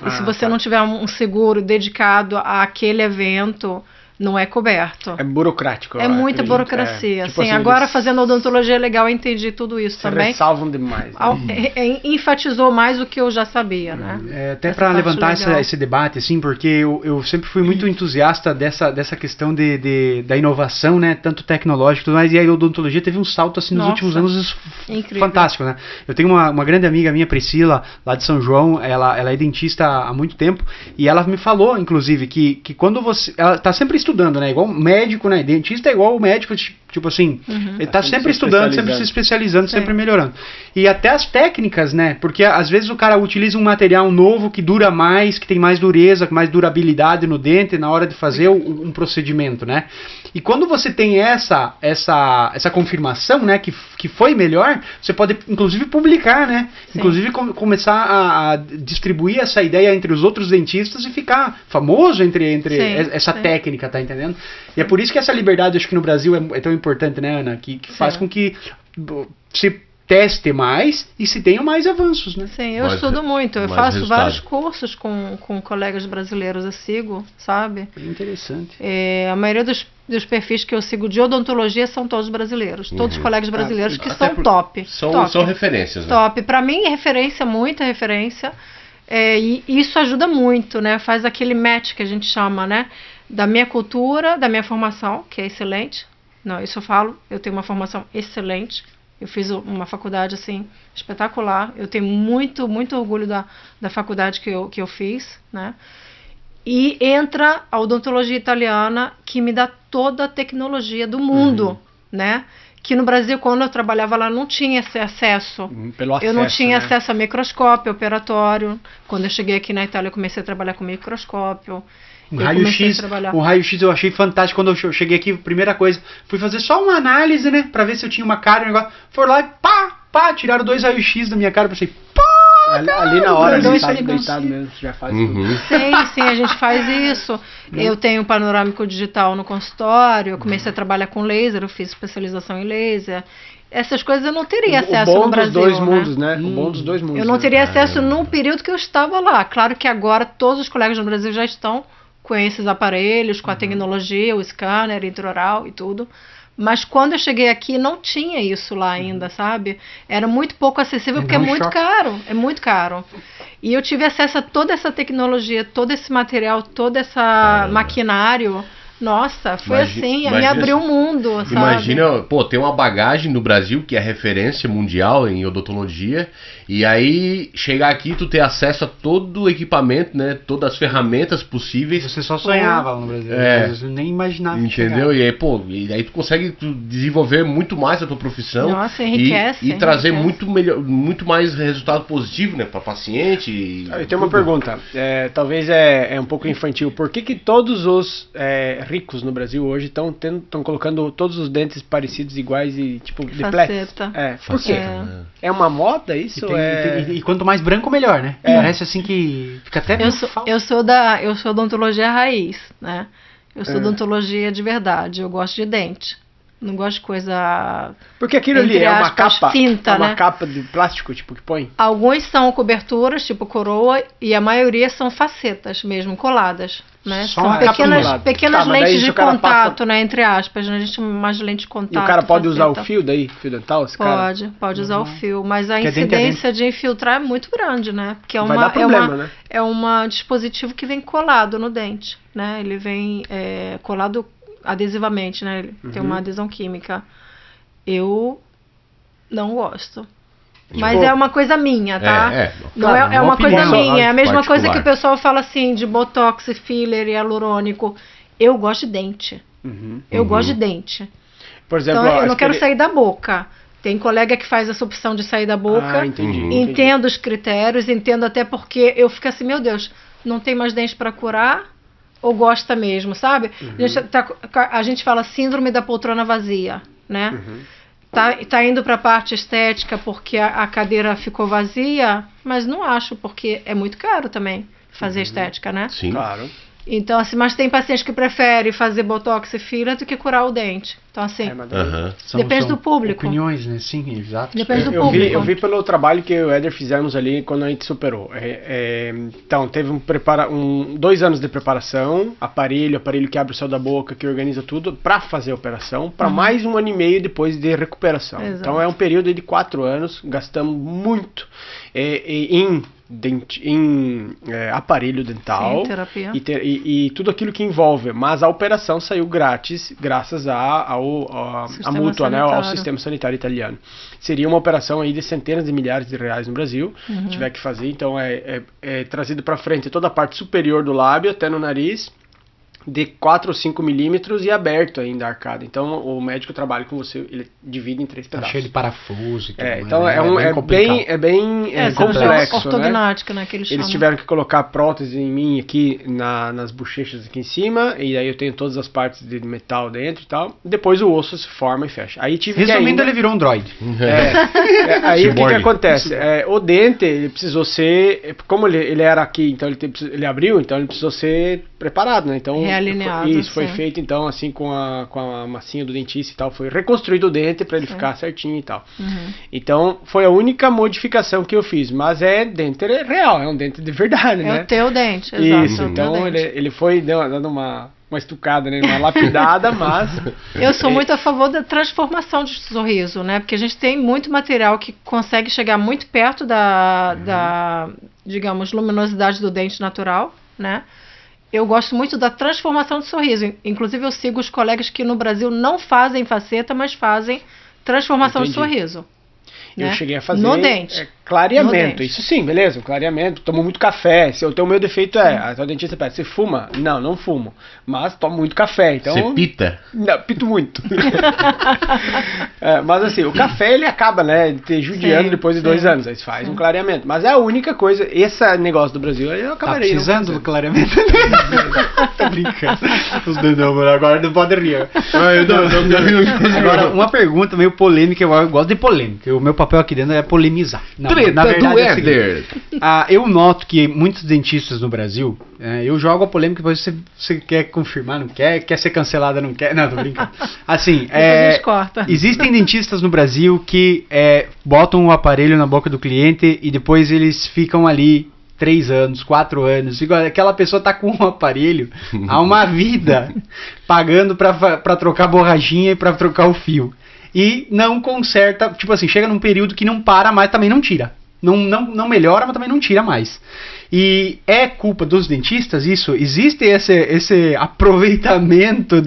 E se você não tiver um seguro dedicado àquele evento, não é coberto. É burocrático. É muita burocracia. Tipo assim, agora fazendo odontologia legal, eu entendi tudo isso também. Ressalvam demais. Né? Enfatizou mais o que eu já sabia, né? Até para levantar esse debate, assim, porque eu sempre fui muito entusiasta dessa questão da inovação, né? Tanto tecnológica e tudo mais. E a odontologia teve um salto, assim, nos últimos anos fantástico, né? Eu tenho uma grande amiga minha, Priscila, lá de São João. Ela é dentista há muito tempo. E ela me falou, inclusive, que quando você... Ela tá sempre estudando, né? Igual médico, né? Dentista é igual o médico, tipo assim, ele tá sempre estudando, sempre se especializando, sempre melhorando. E até as técnicas, né? Porque às vezes o cara utiliza um material novo que dura mais, que tem mais dureza, mais durabilidade no dente na hora de fazer um procedimento, né? E quando você tem essa confirmação, né? Que foi melhor, você pode inclusive publicar, né? Sim. Inclusive começar a distribuir essa ideia entre os outros dentistas e ficar famoso entre essa técnica, tá entendendo? E é por isso que essa liberdade, acho que no Brasil é tão importante, né, Ana? Que faz com que se teste mais e se tenham mais avanços, né? Sim, eu estudo muito. Eu faço vários cursos com colegas brasileiros, eu sigo, sabe? É interessante. A maioria dos perfis que eu sigo de odontologia são todos brasileiros. Todos os colegas brasileiros que são top. São referências, né? Top. Pra mim, referência, muita referência. E isso ajuda muito, né? Faz aquele match que a gente chama, né? Da minha cultura, da minha formação, que é excelente. Não, isso eu falo, eu tenho uma formação excelente. Eu fiz uma faculdade, assim, espetacular. Eu tenho muito, muito orgulho da faculdade que eu fiz, né? E entra a odontologia italiana, que me dá toda a tecnologia do mundo, né? Que no Brasil, quando eu trabalhava lá, não tinha esse acesso. Eu não tinha acesso a microscópio operatório. Quando eu cheguei aqui na Itália, eu comecei a trabalhar com microscópio. Um raio-x eu achei fantástico. Quando eu cheguei aqui, primeira coisa, fui fazer só uma análise, né, pra ver se eu tinha uma cara, um negócio. Foram lá e tiraram 2 raios-x da minha cara, pensei, ali na hora, deitado mesmo, já faz tudo. Sim, a gente faz isso. Eu tenho um panorâmico digital no consultório, eu comecei a trabalhar com laser, eu fiz especialização em laser. Essas coisas eu não teria acesso no Brasil. O bom dos dois mundos, né? O bom dos dois mundos. Eu não teria acesso no período que eu estava lá. Claro que agora todos os colegas no Brasil já estão com esses aparelhos, com a tecnologia, o scanner intraoral e tudo. Mas quando eu cheguei aqui não tinha isso lá ainda, sabe? Era muito pouco acessível porque é muito caro. É muito caro. E eu tive acesso a toda essa tecnologia, todo esse material, todo esse maquinário Nossa, foi assim, me abriu o mundo, sabe? Imagina, pô, tem uma bagagem no Brasil que é referência mundial em odontologia, e aí chegar aqui tu ter acesso a todo o equipamento, né, todas as ferramentas possíveis. Você só sonhava no Brasil, você nem imaginava. Entendeu? E aí, pô, e aí tu consegue desenvolver muito mais a tua profissão. Nossa, enriquece. E trazer muito mais resultado positivo, né, para paciente. Eu tenho uma pergunta, talvez é um pouco infantil. Por que todos os ricos no Brasil hoje estão colocando todos os dentes parecidos, iguais e tipo deplex? Por quê? É uma moda isso? E quanto mais branco, melhor, né? Parece assim que fica até eu sou odontologia raiz, né? Eu sou odontologia de verdade. Eu gosto de dente. Não gosto de coisa... Porque aquilo ali é uma capa, finta, é uma né? capa de plástico, tipo, que põe? Alguns são coberturas, tipo coroa, e a maioria são facetas mesmo, coladas, né? Só São uma capa pequenas Tá, mas daí lentes se de o cara contato, passa- né? Entre aspas, né? A gente chama mais de lente de contato. E o cara pode usar o faceta. fio daí, fio dental, esse cara? Pode usar o fio, mas a Que é dente a incidência de infiltrar é muito grande, né? Porque Vai dar problema, né? é um dispositivo que vem colado no dente, né? Ele vem colado adesivamente, né? Ele tem uma adesão química. Eu não gosto. Mas é uma coisa minha, tá? Não Claro, é uma coisa opinião, minha. É a mesma particular. coisa que o pessoal fala assim de botox, filler e hialurônico. Eu gosto de dente. Eu gosto de dente. Por exemplo, Então eu não quero sair da boca. Tem colega que faz essa opção de sair da boca. Entendi. Entendo os critérios, entendo até porque eu fico assim, meu Deus, não tem mais dente para curar ou gosta mesmo, sabe? A gente fala síndrome da poltrona vazia, né? Tá indo para a parte estética porque a cadeira ficou vazia, mas não acho, porque é muito caro também fazer estética, né? Sim. Claro. Então, assim, mas tem paciente que prefere fazer botox e filler do que curar o dente. Então, assim, depende do público. Opiniões, né? Sim, exato. Depende do Eu público. vi pelo trabalho que eu e o Éder fizemos ali quando a gente superou. Então, teve 2 anos de preparação, aparelho que abre o céu da boca, que organiza tudo, para fazer a operação, para mais 1 ano e meio depois de recuperação. Exato. Então, é um período de 4 anos, gastamos muito em aparelho dental. Sim, terapia. E tudo aquilo que envolve, mas a operação saiu grátis, graças à mútua, né, ao sanitário. sistema sanitário italiano. Seria uma operação aí de centenas de milhares de reais no Brasil, tiver que fazer, então é trazido para frente toda a parte superior do lábio até no nariz, de 4 ou 5 milímetros e aberto ainda a arcada. Então o médico trabalha com você, ele divide em 3 Tá pedaços. cheio de parafuso e tudo. Então é bem cirurgia complexo, ortognática, né? Que eles Eles chamam. tiveram que colocar prótese em mim aqui nas bochechas aqui em cima, e aí eu tenho todas as partes de metal dentro e tal. Depois o osso se forma e fecha. Aí tive Resumindo, que ele virou um droid. aí o que Cyborg. acontece? O dente, ele precisou ser, como ele era aqui, então ele abriu, então ele precisou ser preparado, né? Então Realinhado, isso foi sim. feito então assim com a massinha do dentista e tal, foi reconstruído o dente para ele ficar certinho e tal. Então foi a única modificação que eu fiz, mas dente real, é um dente de verdade, né? É o teu dente, exato. Isso, é o teu então dente. ele foi dando uma estucada, né? Uma lapidada, mas Eu sou muito a favor da transformação de sorriso, né? Porque a gente tem muito material que consegue chegar muito perto da digamos, luminosidade do dente natural, né? Eu gosto muito da transformação de sorriso. Inclusive, eu sigo os colegas que no Brasil não fazem faceta, mas fazem transformação de sorriso. eu né? cheguei a fazer No dente. clareamento. No dente. Isso sim, beleza, clareamento. Tomo muito café. O meu defeito a tua dentista pede, você fuma? Não fumo. Mas tomo muito café, então... Você pita? Não, pito muito. Mas assim, o café ele acaba, né, te judiando Sim, depois de sim, 2 anos. Aí faz um clareamento. Mas é a única coisa, esse negócio do Brasil, eu Tá acabaria. precisando do clareamento? Tô brincando. Os dois não, agora não pode rir. Agora, uma pergunta meio polêmica, eu gosto de polêmica. O meu papel aqui dentro é polemizar. Não, Treta na verdade do é o seguinte, Éder. eu noto que muitos dentistas no Brasil, eu jogo a polêmica, depois você quer confirmar, não quer ser cancelada, não quer. Não, tô brincando. Assim, Depois a gente corta. existem dentistas no Brasil que botam o aparelho na boca do cliente e depois eles ficam ali 3 anos, 4 anos. Aquela pessoa tá com um aparelho há uma vida pagando pra trocar borrachinha e pra trocar o fio. E não conserta, tipo assim, chega num período que não para mais, também não tira. Não melhora, mas também não tira mais. E é culpa dos dentistas isso? Existe esse aproveitamento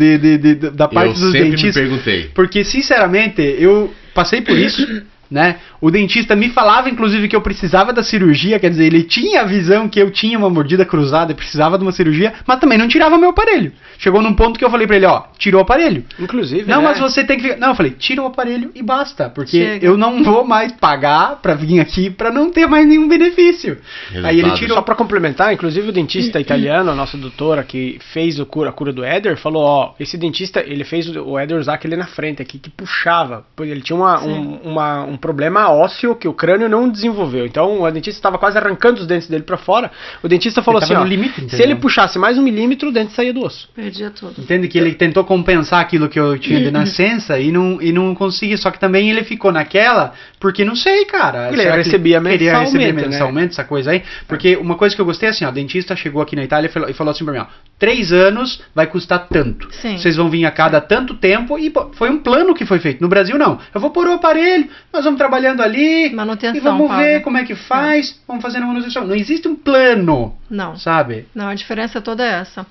da parte dos dentistas? Eu sempre me perguntei. Porque, sinceramente, eu passei por isso, né? O dentista me falava, inclusive, que eu precisava da cirurgia, quer dizer, ele tinha a visão que eu tinha uma mordida cruzada e precisava de uma cirurgia, mas também não tirava meu aparelho. Chegou num ponto que eu falei pra ele, ó, tirou o aparelho. Inclusive, Não, né? mas você tem que... Não, eu falei, tira o aparelho e basta, porque Chega. eu não vou mais pagar pra vir aqui pra não ter mais nenhum benefício. Resultado. Aí ele tirou... Só pra complementar, inclusive o dentista italiano, a nossa doutora que fez a cura do Éder, falou, ó, esse dentista, ele fez o Éder usar aquele na frente aqui, que puxava, porque ele tinha um problema ósseo que o crânio não desenvolveu. Então o dentista estava quase arrancando os dentes dele pra fora. O dentista falou Ele assim, tava ó, no limite, se entendeu? ele puxasse mais 1 milímetro, o dente saía do osso. Perdia tudo. Entende que ele tentou compensar aquilo que eu tinha de nascença e não conseguia. Só que também ele ficou naquela, porque não sei, cara. Ele será que recebia queria receber mensalmente, né? mensalmente essa coisa aí? Porque uma coisa que eu gostei assim, ó, o dentista chegou aqui na Itália e falou assim pra mim, ó, 3 anos vai custar tanto. Sim. Vocês vão vir a cada tanto tempo e pô, foi um plano que foi feito. No Brasil não. Eu vou pôr o aparelho, nós vamos trabalhando ali Manutenção e vamos ver paga. como é que faz, vamos fazendo a manutenção. Não existe um plano, Não. sabe? Não, a diferença toda é essa.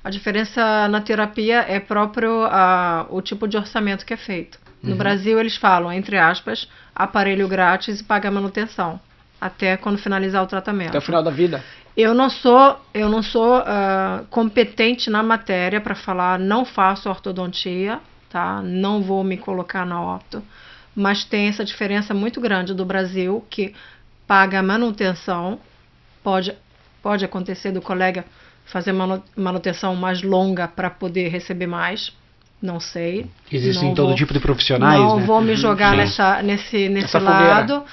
A diferença na terapia é próprio o tipo de orçamento que é feito. No Brasil eles falam, entre aspas, aparelho grátis e paga manutenção, até quando finalizar o tratamento. Até o final da vida. Eu não sou competente na matéria para falar, não faço ortodontia, tá? Não vou me colocar na orto, mas tem essa diferença muito grande do Brasil, que paga manutenção, pode acontecer do colega fazer manutenção mais longa para poder receber mais, não sei. Existem Não todo vou- tipo de profissionais, Não né? vou me jogar Sim. nesse Essa fogueira. lado,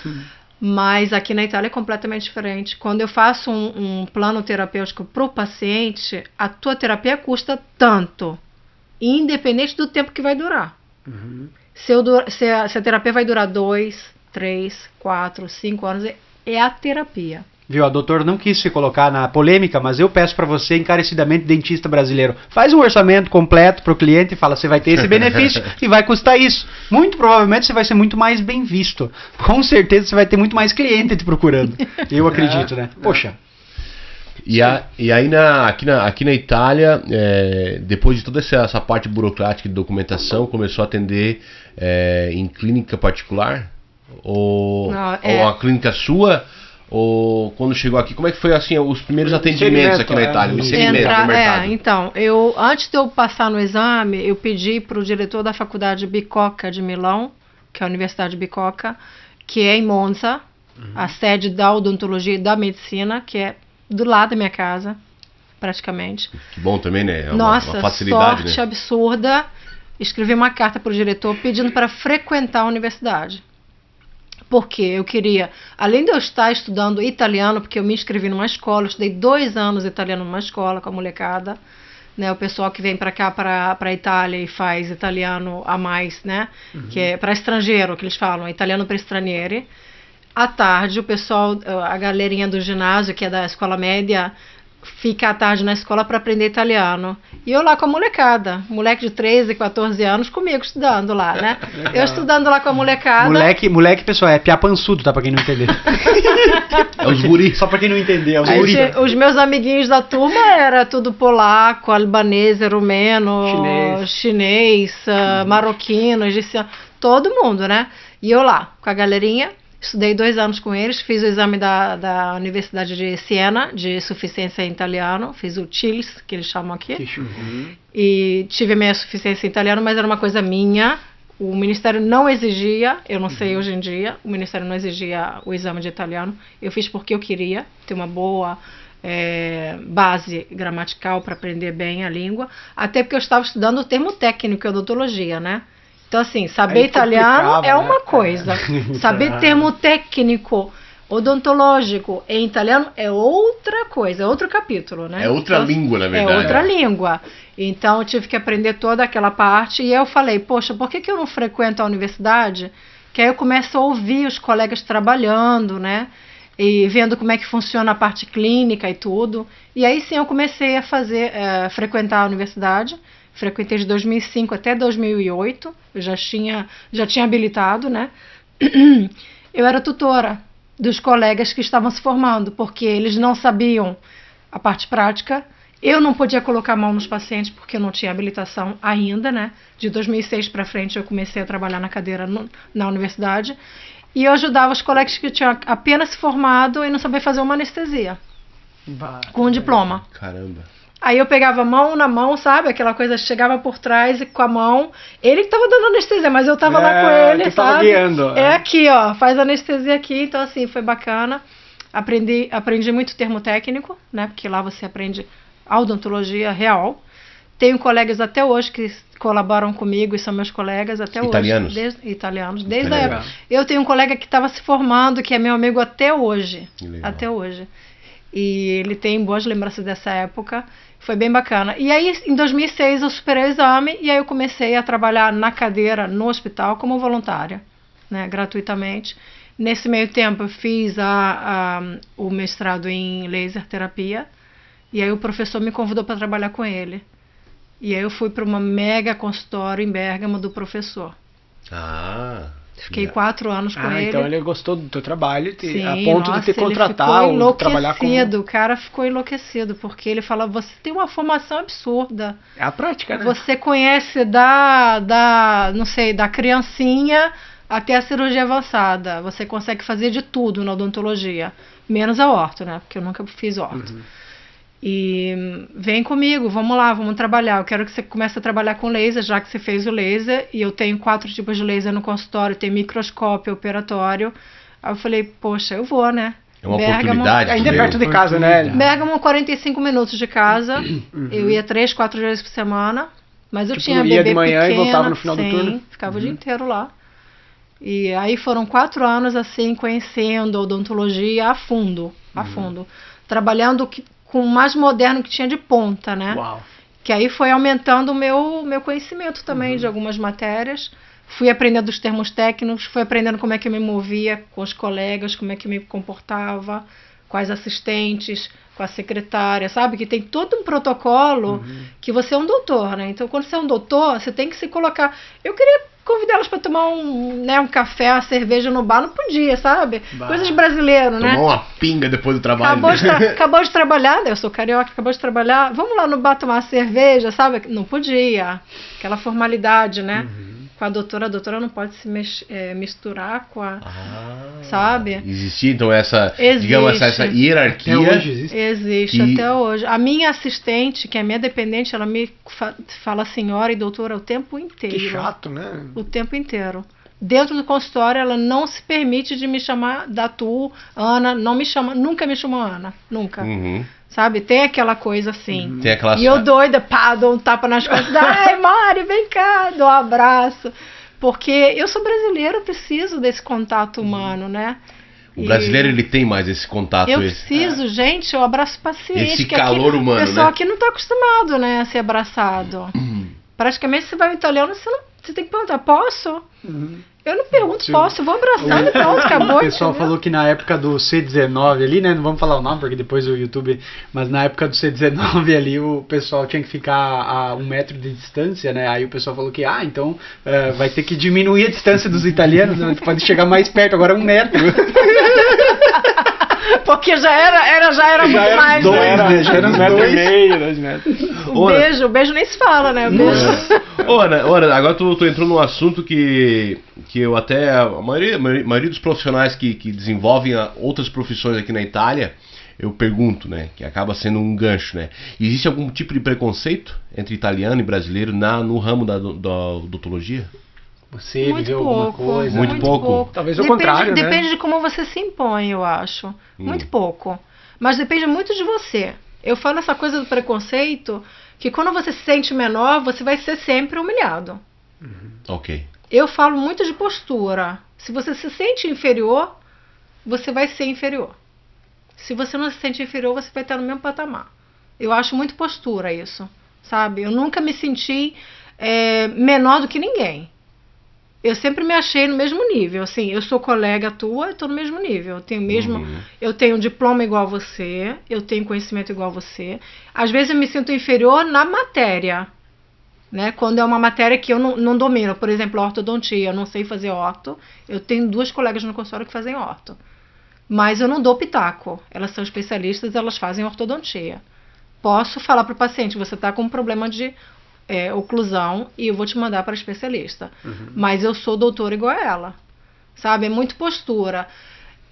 mas aqui na Itália é completamente diferente. Quando eu faço um plano terapêutico para o paciente, a tua terapia custa tanto, independente do tempo que vai durar. Se a terapia vai durar 2, 3, 4, 5 anos, é a terapia. Viu, a doutor não quis se colocar na polêmica, mas eu peço pra você, encarecidamente, dentista brasileiro, faz um orçamento completo pro cliente e fala, você vai ter esse benefício e vai custar isso. Muito provavelmente você vai ser muito mais bem visto. Com certeza você vai ter muito mais cliente te procurando. Eu acredito, né? Poxa. E aí aqui na Itália, depois de toda essa parte burocrática de documentação, começou a atender em clínica particular? Ou a clínica sua? Ou quando chegou aqui, como é que foi assim os primeiros atendimentos aqui na Itália? O inserimento no mercado? Então, antes de eu passar no exame, eu pedi para o diretor da faculdade Bicocca de Milão, que é a Universidade Bicocca, que é em Monza, a sede da odontologia e da medicina, que é do lado da minha casa, praticamente. Que bom também, né? É Nossa, uma facilidade, sorte né? absurda. Escrevi uma carta para o diretor pedindo para frequentar a universidade. Porque eu queria, além de eu estar estudando italiano, porque eu me inscrevi numa escola, eu estudei 2 anos italiano numa escola com a molecada, né, o pessoal que vem para cá, para a Itália e faz italiano a mais, né, que é para estrangeiro, que eles falam, italiano para stranieri. À tarde, o pessoal, a galerinha do ginásio, que é da escola média, fica à tarde na escola para aprender italiano. E eu lá com a molecada, moleque de 13, 14 anos, comigo estudando lá, né? Eu estudando lá com a molecada. Moleque, pessoal, é piapançudo, tá? Pra quem não entender. É os guri. Só pra quem não entender, é os Aí, guri. os meus amiguinhos da turma era tudo polaco, albanês, rumeno, chinês, marroquino, egiciano, todo mundo, né? E eu lá, com a galerinha, estudei 2 anos com eles, fiz o exame da Universidade de Siena, de suficiência em italiano, fiz o TILS, que eles chamam aqui, e tive a minha suficiência em italiano, mas era uma coisa minha, o Ministério não exigia, eu não sei hoje em dia, o Ministério não exigia o exame de italiano, eu fiz porque eu queria ter uma boa base gramatical para aprender bem a língua, até porque eu estava estudando o termo técnico em odontologia, né? Então, assim, saber italiano é uma coisa. Saber termo técnico, odontológico em italiano é outra coisa, é outro capítulo, né? É outra língua, na verdade. É outra língua. Então, eu tive que aprender toda aquela parte. E eu falei, poxa, por que eu não frequento a universidade? Que aí eu começo a ouvir os colegas trabalhando, né? E vendo como é que funciona a parte clínica e tudo. E aí, sim, eu comecei a frequentar a universidade. Frequentei de 2005 até 2008, eu já tinha habilitado, né? Eu era tutora dos colegas que estavam se formando, porque eles não sabiam a parte prática. Eu não podia colocar a mão nos pacientes porque eu não tinha habilitação ainda, né? De 2006 para frente eu comecei a trabalhar na cadeira na universidade. E eu ajudava os colegas que tinham apenas se formado e não sabiam fazer uma anestesia. Com um diploma. Caramba. Aí eu pegava a mão na mão, sabe? Aquela coisa, chegava por trás e com a mão. Ele que tava dando anestesia, mas eu tava lá com ele, que sabe? Tava guiando. É aqui, ó, faz anestesia aqui. Então, assim, foi bacana. Aprendi muito termo técnico, né? Porque lá você aprende a odontologia real. Tenho colegas até hoje que colaboram comigo e são meus colegas até Italianos? hoje. Italianos. Desde a época. Eu tenho um colega que estava se formando, que é meu amigo até hoje. Até hoje. E ele tem boas lembranças dessa época. Foi bem bacana. E aí, em 2006, eu superei o exame e aí eu comecei a trabalhar na cadeira, no hospital, como voluntária, né, gratuitamente. Nesse meio tempo, eu fiz o mestrado em laser terapia e aí o professor me convidou para trabalhar com ele. E aí eu fui para uma mega consultório em Bérgamo do professor. Fiquei 4 anos com ele. Então ele gostou do teu trabalho, Sim, a ponto de te contratar ou trabalhar com... O cara ficou enlouquecido, porque ele fala, você tem uma formação absurda. É a prática, né? Você conhece não sei, da criancinha até a cirurgia avançada. Você consegue fazer de tudo na odontologia, menos a orto, né? Porque eu nunca fiz orto. E vem comigo, vamos lá, vamos trabalhar. Eu quero que você comece a trabalhar com laser, já que você fez o laser. E eu tenho 4 tipos de laser no consultório, tem microscópio, operatório. Aí eu falei, poxa, eu vou, né? É uma oportunidade. Ainda é perto de casa, né? Bérgamo, 45 minutos de casa. Eu ia 3, 4 vezes por semana. Mas eu tinha bebê ia de manhã pequena, e voltava no final do turno? Ficava o dia inteiro lá. E aí foram 4 anos assim, conhecendo a odontologia a fundo. Trabalhando com o mais moderno que tinha de ponta, né? Uau. Que aí foi aumentando o meu conhecimento também de algumas matérias. Fui aprendendo os termos técnicos, fui aprendendo como é que eu me movia com os colegas, como é que eu me comportava, com as assistentes, com a secretária, sabe? Que tem todo um protocolo que você é um doutor, né? Então, quando você é um doutor, você tem que se colocar... Eu queria convidar elas para tomar um café, uma cerveja no bar, não podia, sabe? Coisas de brasileiro, né? Tomar uma pinga depois do trabalho. Acabou de trabalhar, né? Eu sou carioca, acabou de trabalhar. Vamos lá no bar tomar uma cerveja, sabe? Não podia. Aquela formalidade, né? Com a doutora não pode se misturar com a... sabe? Existia, então, essa hierarquia. Até hoje existe. Existe, até hoje. A minha assistente, que é minha dependente, ela me fala senhora e doutora o tempo inteiro. Que chato, né? O tempo inteiro. Dentro do consultório, ela não se permite de me chamar da tu, Ana, não me chama, nunca me chamou Ana, nunca. Sabe, tem aquela coisa assim. Tem aquela... E eu doida, pá, dou um tapa nas costas, ai, Mari, vem cá, dou um abraço. Porque eu sou brasileira, eu preciso desse contato humano, né? O brasileiro, ele tem mais esse contato. Eu preciso, gente, eu abraço paciente. Esse calor humano, né? O pessoal aqui não está acostumado, né, a ser abraçado. Praticamente, se vai um italiano, você tem que perguntar, posso? Eu não pergunto, posso, eu vou abraçando e pronto, acabou. O pessoal falou que na época do C19 ali, né, não vamos falar o nome porque depois o YouTube, mas na época do C19 ali o pessoal tinha que ficar a 1 metro de distância, né, aí o pessoal falou que, então vai ter que diminuir a distância dos italianos, né, pode chegar mais perto, agora 1 metro. Porque já era muito mais, dois, né? Já eram 2 metros. O beijo nem se fala, né? O beijo. Ora, agora tu entrou num assunto que eu até... A maioria dos profissionais que desenvolvem outras profissões aqui na Itália, eu pergunto, né? Que acaba sendo um gancho, né? Existe algum tipo de preconceito entre italiano e brasileiro no ramo da odontologia? Você viveu alguma coisa? Muito pouco. Talvez o contrário, né? Depende de como você se impõe, eu acho. Muito pouco. Mas depende muito de você. Eu falo essa coisa do preconceito, que quando você se sente menor, você vai ser sempre humilhado. Ok. Eu falo muito de postura. Se você se sente inferior, você vai ser inferior. Se você não se sente inferior, você vai estar no mesmo patamar. Eu acho muito postura isso, sabe? Eu nunca me senti menor do que ninguém. Eu sempre me achei no mesmo nível, assim, eu sou colega tua, eu estou no mesmo nível, eu tenho diploma igual a você, eu tenho conhecimento igual a você. Às vezes eu me sinto inferior na matéria, né? Quando é uma matéria que eu não domino, por exemplo, ortodontia, eu não sei fazer orto, eu tenho 2 colegas no consultório que fazem orto. Mas eu não dou pitaco. Elas são especialistas, elas fazem ortodontia. Posso falar para o paciente, você está com um problema de oclusão e eu vou te mandar para especialista. Mas eu sou doutora igual a ela. Sabe? É muito postura.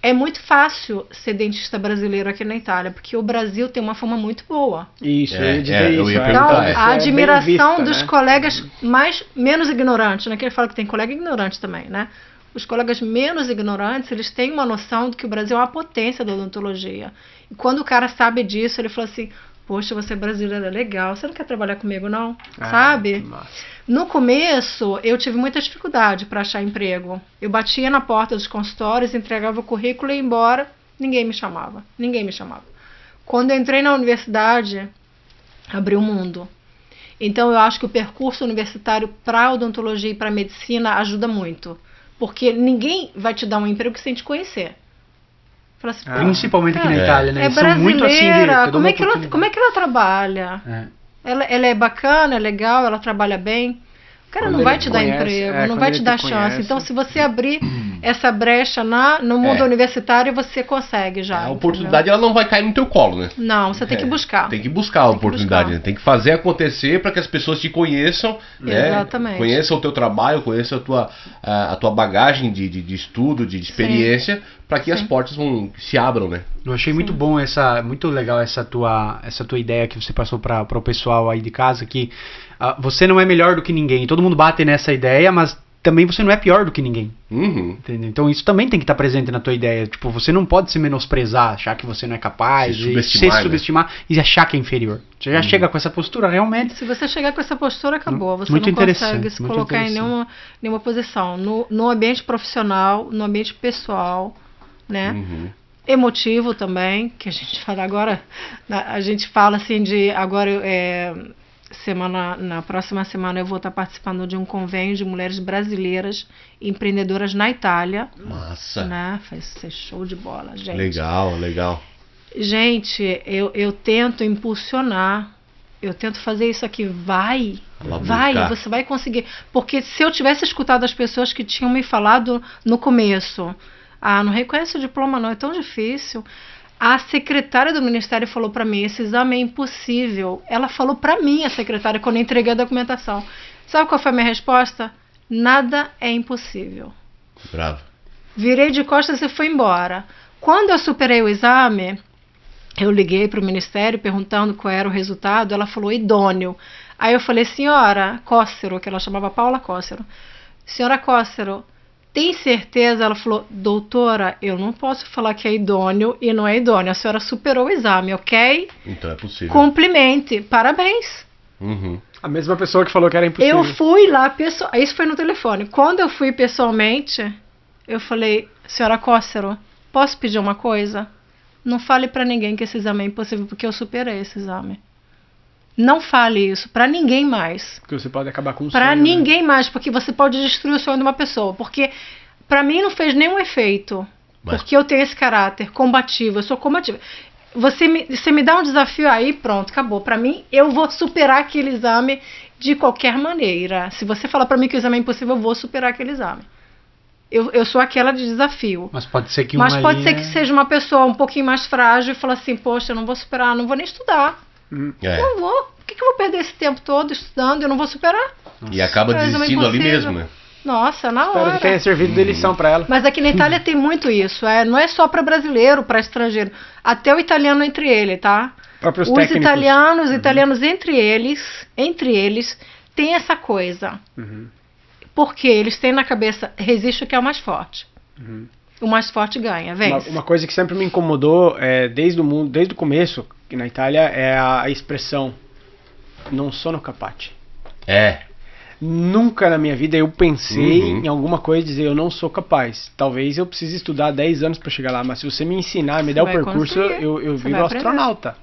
É muito fácil ser dentista brasileiro aqui na Itália, porque o Brasil tem uma fama muito boa. Isso, É, eu ia dizer é, eu isso. ia é. perguntar, Então, é. a admiração bem vista, dos né? colegas menos ignorantes, né? Que ele fala que tem colega ignorante também, né? Os colegas menos ignorantes, eles têm uma noção de que o Brasil é uma potência da odontologia. E quando o cara sabe disso, ele fala assim, poxa, você é brasileira, legal, você não quer trabalhar comigo não? Sabe? Que massa. No começo, eu tive muita dificuldade para achar emprego. Eu batia na porta dos consultórios, entregava o currículo e ia embora, ninguém me chamava. Quando eu entrei na universidade, abriu o mundo. Então, eu acho que o percurso universitário para odontologia e para medicina ajuda muito. Porque ninguém vai te dar um emprego sem te conhecer. Fala assim, Principalmente aqui na É. Itália, né? é Eles são muito assim de... brasileira, eu dou como uma é que ela trabalha? É. Ela é bacana, é legal, ela trabalha bem. O cara Quando não vai ele te dar conhece, emprego, não quando vai ele te te dar chance. conhece. Então, se você abrir essa brecha no mundo universitário, você consegue já. A oportunidade ela não vai cair no teu colo, né? entendeu? Não, você tem que buscar. Tem que buscar a Tem que oportunidade, buscar. né? Tem que fazer acontecer para que as pessoas te conheçam, né? Exatamente. Conheçam o teu trabalho, conheçam a tua bagagem de estudo, de experiência, para que as portas se abram, né? Eu achei muito bom muito legal essa tua ideia que você passou para o pessoal aí de casa, que você não é melhor do que ninguém. Todo mundo bate nessa ideia, mas também você não é pior do que ninguém. Uhum. Entendeu? Então isso também tem que estar presente na tua ideia. Tipo, você não pode se menosprezar, achar que você não é capaz, Se subestimar, e achar que é inferior. Você já chega com essa postura, realmente. Se você chegar com essa postura, acabou. Você Muito não interessante, consegue se muito colocar em interessante. nenhuma posição. No ambiente profissional, no ambiente pessoal, né? Uhum. Emotivo também, que a gente fala agora, a gente fala assim de agora na próxima semana eu vou estar participando de um convênio de mulheres brasileiras empreendedoras na Itália, Massa. né? Vai ser show de bola, gente. Legal. Gente, eu tento impulsionar, eu tento fazer isso aqui, vai, você vai conseguir, porque se eu tivesse escutado as pessoas que tinham me falado no começo, não reconhece o diploma não, é tão difícil. A secretária do ministério falou para mim, esse exame é impossível. Ela falou para mim, a secretária, quando eu entreguei a documentação. Sabe qual foi a minha resposta? Nada é impossível. Bravo. Virei de costas e fui embora. Quando eu superei o exame, eu liguei para o ministério perguntando qual era o resultado. Ela falou idôneo. Aí eu falei, senhora Cócero, que ela chamava Paula Cócero. Senhora Cócero, tem certeza? Ela falou, doutora, eu não posso falar que é idôneo e não é idôneo. A senhora superou o exame, ok? Então é possível. Cumprimente, parabéns. Uhum. A mesma pessoa que falou que era impossível. Eu fui lá, isso foi no telefone. Quando eu fui pessoalmente, eu falei, senhora Cócero, posso pedir uma coisa? Não fale pra ninguém que esse exame é impossível, porque eu superei esse exame. Não fale isso pra ninguém mais. Porque você pode acabar com o Pra sonho, ninguém mais, porque você pode destruir o sonho de uma pessoa. Porque pra mim não fez nenhum efeito. Mas- Porque eu tenho esse caráter combativo, eu sou combativa. Você me dá um desafio aí, pronto, acabou. Pra mim, eu vou superar aquele exame de qualquer maneira. Se você falar pra mim que o exame é impossível, eu vou superar aquele exame. Eu sou aquela de desafio. Mas pode ser que Mas uma pode linha... ser que seja uma pessoa um pouquinho mais frágil e fala assim, poxa, eu não vou superar, não vou nem estudar. É. Não vou. Por que eu vou perder esse tempo todo estudando? Eu não vou superar. E acaba Mas é desistindo ali impossível. mesmo, né? Nossa, na Espero que hora. tenha servido de lição pra ela. Mas aqui na Itália tem muito isso. Não é só para brasileiro, para estrangeiro. Até o italiano entre ele, tá? Próprios Os técnicos. italianos entre eles, tem essa coisa. Uhum. Porque eles têm na cabeça, resiste o que é o mais forte. Uhum. O mais forte ganha, vence. Uma coisa que sempre me incomodou desde o começo, que na Itália, é a expressão não sono capace. É. Nunca na minha vida eu pensei Uhum. em alguma coisa e dizer eu não sou capaz. Talvez eu precise estudar 10 anos para chegar lá, mas se você me ensinar, me Você der o vai percurso, conseguir. eu Você viro vai aprender. astronauta.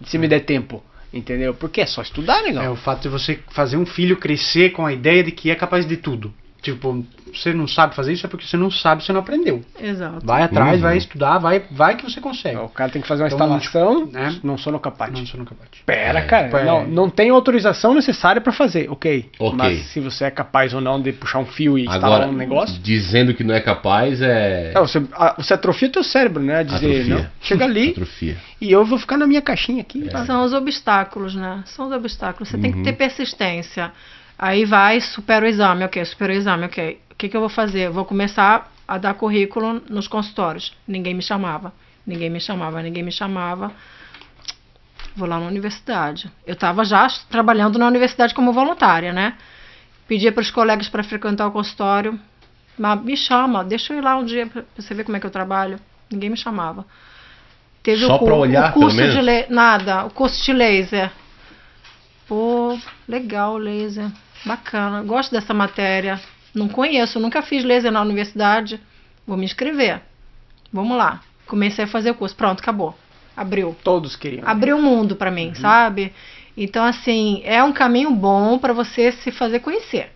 Se me der tempo, entendeu? Porque é só estudar, É legal. o fato de você fazer um filho crescer com a ideia de que é capaz de tudo. Tipo, você não sabe fazer isso é porque você não sabe, você não aprendeu. Exato. Vai atrás, vai estudar, vai que você consegue. O cara tem que fazer uma Então, instalação, né? não sou no capaz. Não, você nunca bate. Pera, cara, É. não tem autorização necessária pra fazer, ok. Ok. Mas se você é capaz ou não de puxar um fio e instalar Agora, um negócio... dizendo que não é capaz é... Você atrofia teu cérebro, né? Dizer, Atrofia. não, chega ali Atrofia. e eu vou ficar na minha caixinha aqui. Tá? São os obstáculos, né? São os obstáculos. Você tem que ter persistência. Aí vai, supera o exame, ok. Supera o exame, ok. O que eu vou fazer? Eu vou começar a dar currículo nos consultórios. Ninguém me chamava. Vou lá na universidade. Eu estava já trabalhando na universidade como voluntária, né? Pedia para os colegas para frequentar o consultório. Mas me chama, deixa eu ir lá um dia para você ver como é que eu trabalho. Ninguém me chamava. Teve Só para olhar, o curso pelo menos? Nada, o curso de laser. Pô, legal o laser. Bacana, gosto dessa matéria. Não conheço, nunca fiz laser na universidade. Vou me inscrever. Vamos lá. Comecei a fazer o curso. Pronto, acabou. Abriu. Todos queriam. Abriu um mundo pra mim, sabe? Então, assim, é um caminho bom pra você se fazer conhecer.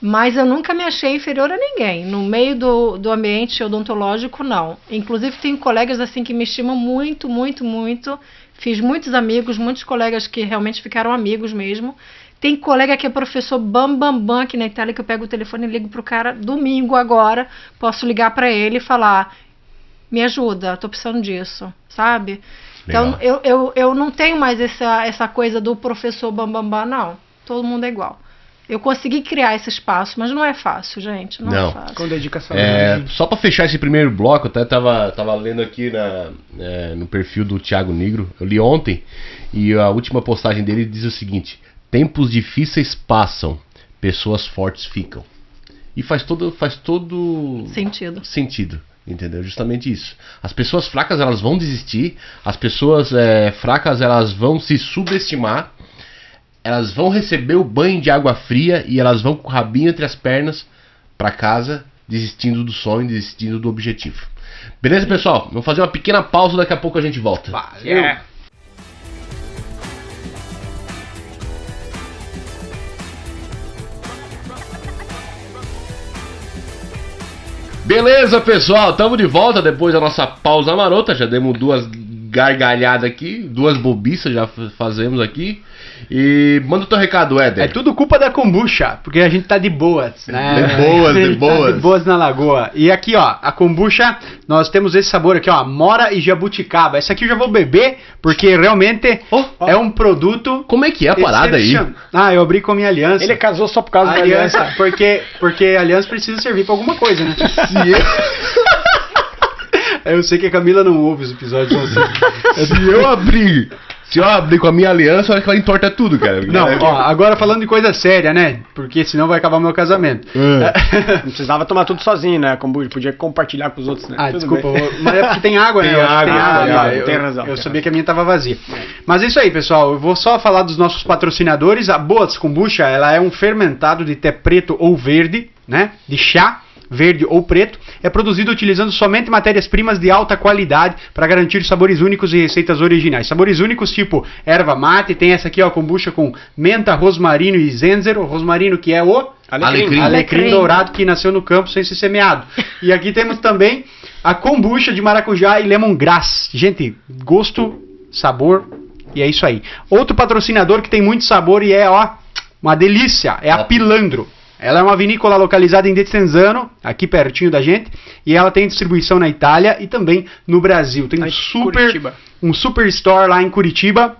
Mas eu nunca me achei inferior a ninguém. No meio do ambiente odontológico, não. Inclusive, tenho colegas assim que me estimam muito, muito, muito. Fiz muitos amigos, muitos colegas que realmente ficaram amigos mesmo. Tem colega que é professor bam aqui na Itália, que eu pego o telefone e ligo pro cara domingo agora. Posso ligar pra ele e falar, me ajuda, tô precisando disso, sabe? Legal. Então, eu não tenho mais essa coisa do professor bam, não. Todo mundo é igual. Eu consegui criar esse espaço, mas não é fácil, gente. Não é fácil. Com dedicação. Só para fechar esse primeiro bloco, eu até tava lendo aqui no perfil do Thiago Nigro, eu li ontem, e a última postagem dele diz o seguinte: tempos difíceis passam, pessoas fortes ficam. E faz todo sentido, entendeu? Justamente isso. As pessoas fracas, elas vão desistir, as pessoas fracas, elas vão se subestimar, elas vão receber o banho de água fria e elas vão com o rabinho entre as pernas pra casa, desistindo do sonho, desistindo do objetivo. Beleza, pessoal? Vamos fazer uma pequena pausa, daqui a pouco a gente volta. Valeu! Beleza, pessoal? Estamos de volta depois da nossa pausa marota. Já demos 2 gargalhadas aqui, 2 bobiças já fazemos aqui. E manda o teu recado, Éder. É tudo culpa da kombucha, porque a gente tá de boas, né? De boas. Tá de boas na lagoa. E aqui, ó, a kombucha, nós temos esse sabor aqui, ó, amora e jabuticaba. Esse aqui eu já vou beber, porque realmente é um produto... Como é que é a parada aí? Eu abri com a minha aliança. Ele casou só por causa da aliança. Porque a aliança precisa servir pra alguma coisa, né? Eu sei que a Camila não ouve os episódios assim. Se eu abrir com a minha aliança, olha que ela entorta tudo, cara. Não, ó, agora falando de coisa séria, né? Porque senão vai acabar o meu casamento. Não precisava tomar tudo sozinho, né? Kombucha, podia compartilhar com os outros, né? Tudo desculpa, mas é porque tem água, né? Tem razão. Eu sabia que a minha tava vazia. Mas é isso aí, pessoal. Eu vou só falar dos nossos patrocinadores. A Boas Kombucha, ela é um fermentado de té preto ou verde, né? De chá. Verde ou preto, é produzido utilizando somente matérias-primas de alta qualidade para garantir sabores únicos e receitas originais. Sabores únicos tipo erva mate, tem essa aqui, ó, kombucha com menta, rosmarino e zenzero. Rosmarino que é o alecrim dourado que nasceu no campo sem ser semeado. E aqui temos também a kombucha de maracujá e lemongrass. Gente, gosto, sabor e é isso aí. Outro patrocinador que tem muito sabor e é, ó, uma delícia, é a Pilandro. Ela é uma vinícola localizada em Desenzano, aqui pertinho da gente, e ela tem distribuição na Itália e também no Brasil. Tem um super store lá em Curitiba.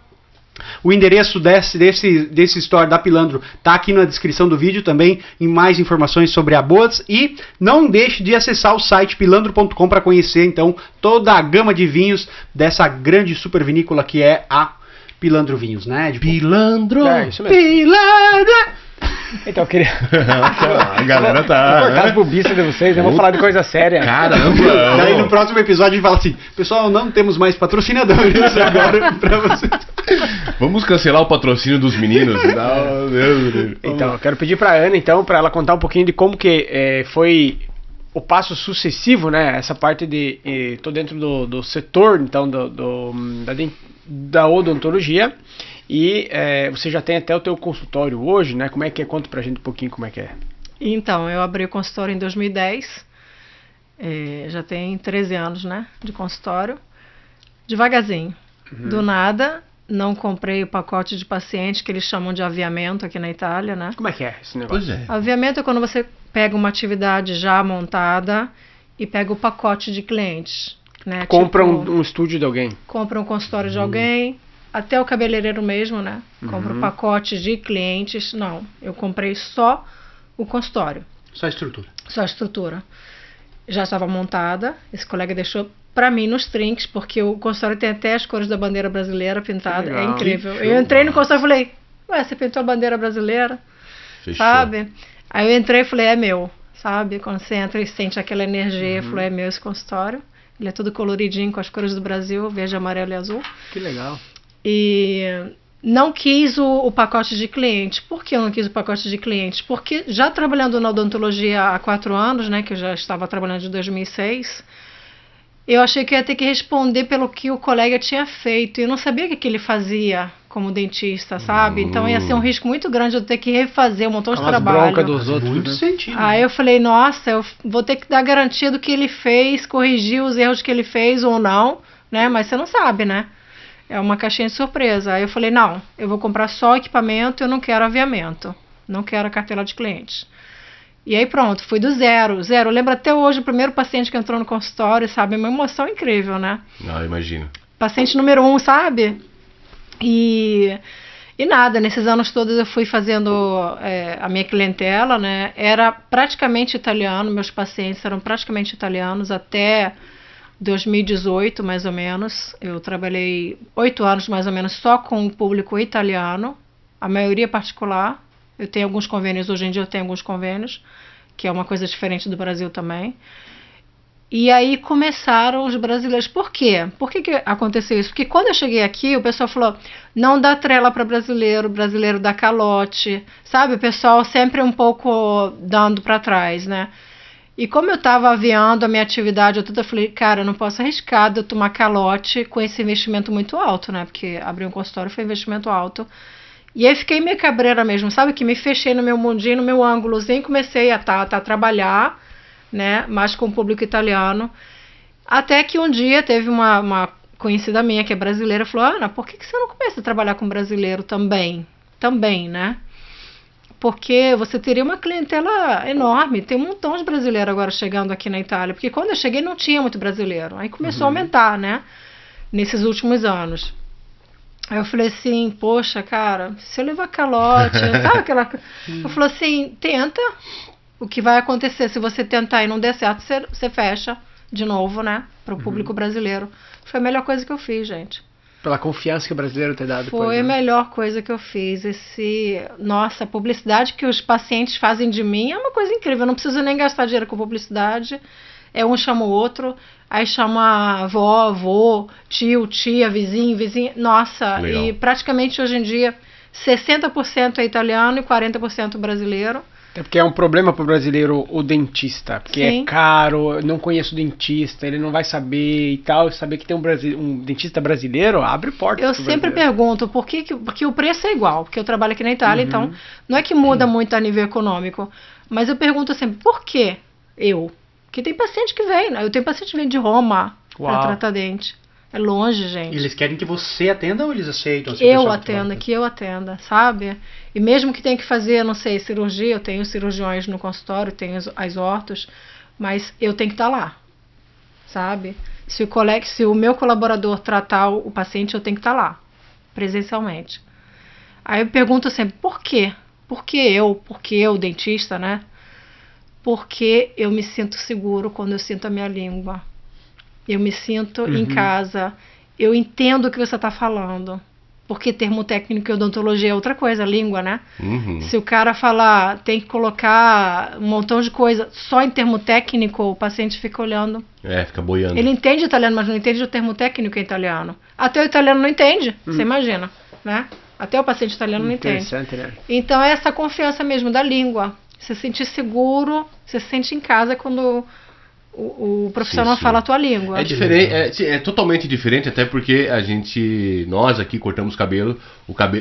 O endereço desse store da Pilandro tá aqui na descrição do vídeo também, em mais informações sobre a Boas. E não deixe de acessar o site pilandro.com para conhecer então toda a gama de vinhos dessa grande super vinícola que é a Pilandro Vinhos, né? Pilandro! Isso mesmo. Pilandro! Então eu queria. A galera tá. Vou cortar as bobiças de vocês, eu vou falar de coisa séria. Caramba! Daí no próximo episódio a gente fala assim: pessoal, não temos mais patrocinadores agora pra vocês. Vamos cancelar o patrocínio dos meninos? Não, Deus. Então, eu quero pedir pra Ana, então, pra ela contar um pouquinho de como que foi o passo sucessivo, né? Essa parte de. Tô dentro do setor, então, da odontologia. E você já tem até o teu consultório hoje, né? Como é que é? Conta pra gente um pouquinho como é que é. Então, eu abri o consultório em 2010. Já tem 13 anos, né, de consultório. Devagarzinho. Do nada, não comprei o pacote de paciente que eles chamam de aviamento aqui na Itália, né? Como é que é esse negócio? Pois é. Aviamento é quando você pega uma atividade já montada e pega o pacote de clientes, né? Compra Tipo, um estúdio de alguém. compra um consultório de alguém, até o cabeleireiro mesmo, né? Compra o pacote de clientes. Não, eu comprei só o consultório, Só a estrutura. só a estrutura. Já estava montada, esse colega deixou pra mim nos trinques, porque o consultório tem até as cores da bandeira brasileira pintada, Que é legal. incrível. Que Eu entrei no show, consultório e falei, ué, você pintou a bandeira brasileira? Fechou. Sabe? Aí eu entrei e falei, é meu, sabe? Quando você entra e sente aquela energia, eu falei, é meu esse consultório. Ele é todo coloridinho com as cores do Brasil, verde, amarelo e azul. Que legal. E não quis o pacote de cliente. Por que eu não quis o pacote de cliente? Porque já trabalhando na odontologia há 4 anos, né, que eu já estava trabalhando de 2006, eu achei que eu ia ter que responder pelo que o colega tinha feito. E eu não sabia o que ele fazia como dentista, sabe? Então ia ser um risco muito grande eu ter que refazer um montão de Umas trabalho. broncas dos outros. Muito né? sentido. Aí eu falei, nossa, eu vou ter que dar garantia do que ele fez, corrigir os erros que ele fez ou não, né? Mas você não sabe, né? É uma caixinha de surpresa. Aí eu falei, não, eu vou comprar só equipamento, eu não quero aviamento. Não quero a cartela de clientes. E aí pronto, fui do zero. Eu lembro até hoje o primeiro paciente que entrou no consultório, sabe? Uma emoção incrível, né? Não, imagino. Paciente número 1, sabe? E nada, nesses anos todos eu fui fazendo a minha clientela, né? Era praticamente italiano, meus pacientes eram praticamente italianos até 2018, mais ou menos. Eu trabalhei 8 anos, mais ou menos, só com o público italiano, a maioria particular. Eu tenho alguns convênios, hoje em dia eu tenho alguns convênios, que é uma coisa diferente do Brasil também. E aí começaram os brasileiros. Por quê? Por que aconteceu isso? Porque quando eu cheguei aqui, o pessoal falou, não dá trela para brasileiro, brasileiro dá calote, sabe? O pessoal sempre um pouco dando para trás, né? E como eu estava aviando a minha atividade, eu falei, cara, eu não posso arriscar de eu tomar calote com esse investimento muito alto, né? Porque abrir um consultório foi investimento alto. E aí fiquei meio cabreira mesmo, sabe? Que me fechei no meu mundinho, no meu ângulozinho, comecei a trabalhar, né? Mais com o público italiano. Até que um dia teve uma conhecida minha, que é brasileira, falou, Ana, por que você não começa a trabalhar com brasileiro também? Também, né? Porque você teria uma clientela enorme. Tem um montão de brasileiro agora chegando aqui na Itália. Porque quando eu cheguei não tinha muito brasileiro. Aí começou a aumentar, né? Nesses últimos anos. Aí eu falei assim, poxa, cara, se eu levar calote, sabe aquela... Eu falei assim, tenta. O que vai acontecer se você tentar e não der certo, você fecha de novo, né? Para o público brasileiro. Foi a melhor coisa que eu fiz, gente. Pela confiança que o brasileiro tem dado. Foi a melhor coisa que eu fiz. Nossa, a publicidade que os pacientes fazem de mim é uma coisa incrível. Eu não preciso nem gastar dinheiro com publicidade. Um chama o outro, aí chama avó, avô, tio, tia, vizinho, vizinha. Nossa, Legal. E praticamente hoje em dia 60% é italiano e 40% brasileiro. É porque é um problema pro brasileiro o dentista, porque Sim. é caro, eu não conheço dentista, ele não vai saber e tal, saber que tem um dentista brasileiro abre porta. Eu sempre pergunto porque o preço é igual, porque eu trabalho aqui na Itália, então não é que muda muito a nível econômico, mas eu pergunto sempre, por que eu? Porque tem paciente que vem, né? Eu tenho paciente que vem de Roma para tratar dente. É longe, gente. E eles querem que você atenda ou eles aceitam? Eu atendo, que eu atenda, sabe? E mesmo que tenha que fazer, não sei, cirurgia, eu tenho cirurgiões no consultório, tenho as ortos, mas eu tenho que estar lá, sabe? Se o meu colaborador tratar o paciente, eu tenho que estar lá, presencialmente. Aí eu pergunto sempre, por quê? Por que eu? Por que eu, dentista, né? Porque eu me sinto seguro quando eu sinto a minha língua. Eu me sinto em casa. Eu entendo o que você está falando. Porque termo técnico e odontologia é outra coisa, a língua, né? Se o cara falar, tem que colocar um montão de coisa só em termo técnico, o paciente fica olhando. Fica boiando. Ele entende italiano, mas não entende o termo técnico em italiano. Até o italiano não entende, você imagina, né? Até o paciente italiano não entende. Interessante, né? Então é essa confiança mesmo da língua. Você se sentir seguro, você se sente em casa quando o profissional Sim. fala a tua língua. É diferente, é totalmente diferente, até porque nós aqui cortamos cabelo,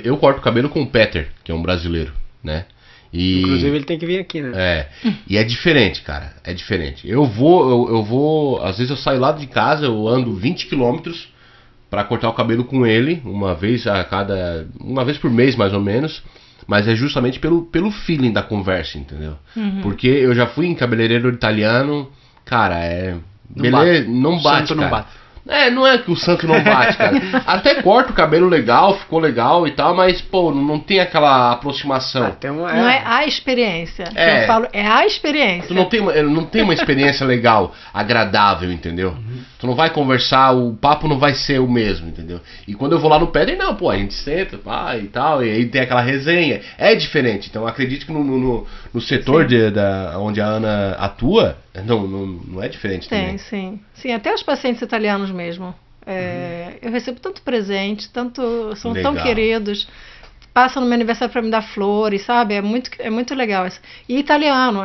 eu corto o cabelo com o Peter, que é um brasileiro, né? Inclusive ele tem que vir aqui, né? E é diferente, cara, é diferente. Eu vou, às vezes eu saio lá de casa, eu ando 20 quilômetros pra cortar o cabelo com ele, uma vez por mês mais ou menos, mas é justamente pelo feeling da conversa, entendeu? Porque eu já fui em cabeleireiro italiano, cara, não bate, cara. Não bate. Não é que o santo não bate, cara. Até corta o cabelo legal, ficou legal e tal, mas, pô, não tem aquela aproximação. Não é a experiência. Que eu falo, é a experiência. Tu não tem uma experiência legal, agradável, entendeu? Tu não vai conversar, o papo não vai ser o mesmo, entendeu? E quando eu vou lá no Pedro, não, pô, a gente senta, e tal, e aí tem aquela resenha. É diferente, então acredito que no setor onde a Ana atua, não é diferente também. Sim, até os pacientes italianos mesmo. Eu recebo tanto presente, são legal. Tão queridos. Passam no meu aniversário para me dar flores, sabe? É muito legal isso. E italiano,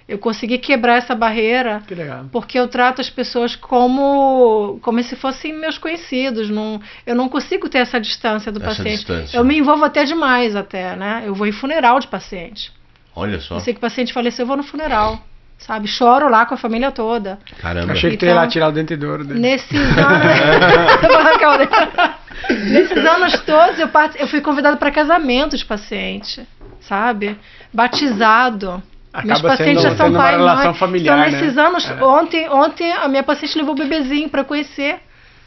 eu consegui quebrar essa barreira. Que legal. Porque eu trato as pessoas como se fossem meus conhecidos. Eu não consigo ter essa distância do paciente. Distância. Eu me envolvo até demais, né? Eu vou em funeral de paciente. Olha só. Eu sei que o paciente faleceu, eu vou no funeral. Sabe? Choro lá com a família toda. Caramba. Achei que tu ia lá tirar o dente de ouro dele. Nesses anos todos eu fui convidada para casamento de paciente, sabe? Batizado. Meus pacientes já são pai e mãe. Familiar, então nesses anos, ontem a minha paciente levou o bebezinho para conhecer.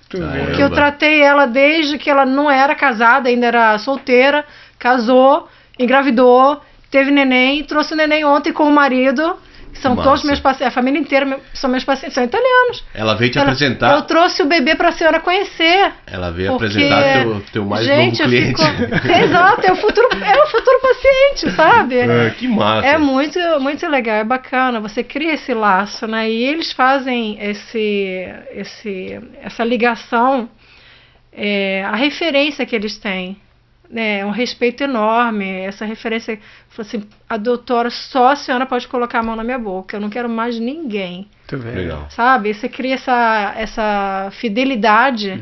Porque eu tratei ela desde que ela não era casada, ainda era solteira, casou, engravidou, teve neném, trouxe o neném ontem com o marido. São todos meus pacientes, a família inteira são meus pacientes, são italianos. Ela veio te apresentar. Eu trouxe o bebê para a senhora conhecer. Ela veio apresentar teu mais novo cliente. Exato, é o futuro paciente, sabe? Que massa. É muito, muito legal, é bacana. Você cria esse laço, né? E eles fazem essa ligação, a referência que eles têm. Um respeito enorme, essa referência, assim, a doutora, só a senhora pode colocar a mão na minha boca, eu não quero mais ninguém. Legal. Sabe, você cria essa fidelidade,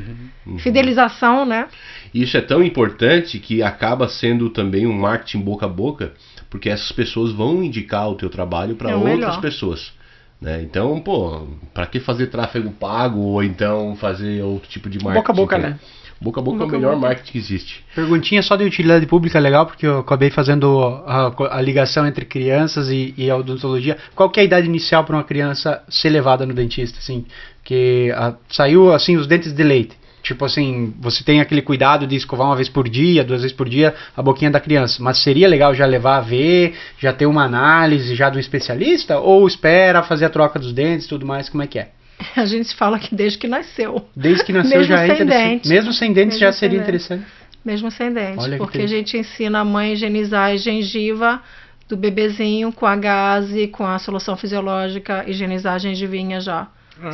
fidelização, né? Isso é tão importante que acaba sendo também um marketing boca a boca, porque essas pessoas vão indicar o teu trabalho para outras pessoas. Né? Então, pô, para que fazer tráfego pago ou então fazer outro tipo de marketing? Boca a boca, né? Boca a boca é o melhor marketing que existe. Perguntinha só de utilidade pública legal, porque eu acabei fazendo a ligação entre crianças e a odontologia. Qual que é a idade inicial para uma criança ser levada no dentista? Assim, que saiu assim os dentes de leite. Tipo assim, você tem aquele cuidado de escovar uma vez por dia, 2 vezes por dia, a boquinha da criança. Mas seria legal já levar a ver, já ter uma análise já do especialista? Ou espera fazer a troca dos dentes e tudo mais? Como é que é? A gente fala que desde que nasceu. Desde que nasceu já é interessante. Mesmo sem dentes já seria interessante. Mesmo sem dentes. Porque a gente ensina a mãe a higienizar a gengiva do bebezinho com a gaze, com a solução fisiológica, higienizar a gengivinha já.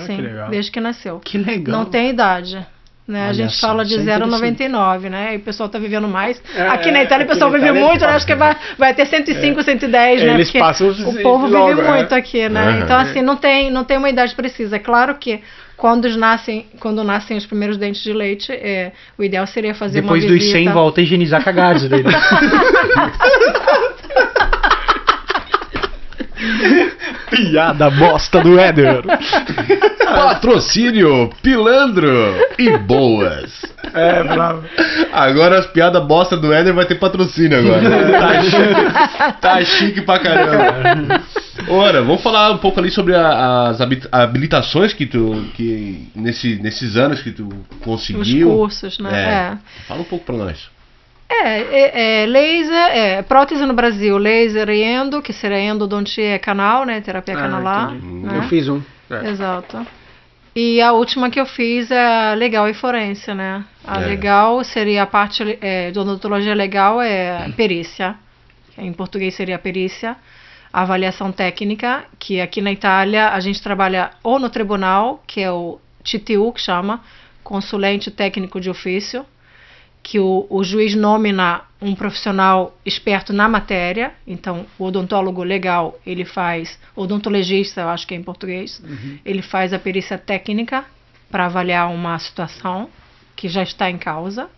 Sim, que legal. Desde que nasceu. Que legal. Não tem idade. Né? A gente fala de 0 a 99, né? E o pessoal tá vivendo mais. Aqui na Itália o pessoal vive muito, né? Acho que vai ter 105, 110, né? Eles passam o povo vive muito aqui, né? Então, assim, não tem uma idade precisa. É claro que quando nascem os primeiros dentes de leite, o ideal seria fazer depois uma visita... Depois dos 100 volta a higienizar cagados dele. Piada bosta do Éder. Patrocínio, pilandro e boas. Bravo. Agora as piadas bosta do Éder vai ter patrocínio agora. Tá chique pra caramba. Ora, vamos falar um pouco ali sobre as habilitações que nesses anos que tu conseguiu. Os cursos, né? Fala um pouco pra nós. Laser, prótese no Brasil, laser e endo, que seria endodontia canal, né? Terapia canalar. Né? Eu fiz um. Exato. E a última que eu fiz é legal e forense, né? A legal seria a parte de odontologia legal, perícia. Em português seria perícia. A avaliação técnica, que aqui na Itália a gente trabalha ou no tribunal, que é o TTU, que chama, consulente técnico de ofício, que o juiz nomina um profissional esperto na matéria. Então, o odontólogo legal, ele faz, odontologista, eu acho que é em português, ele faz a perícia técnica para avaliar uma situação que já está em causa.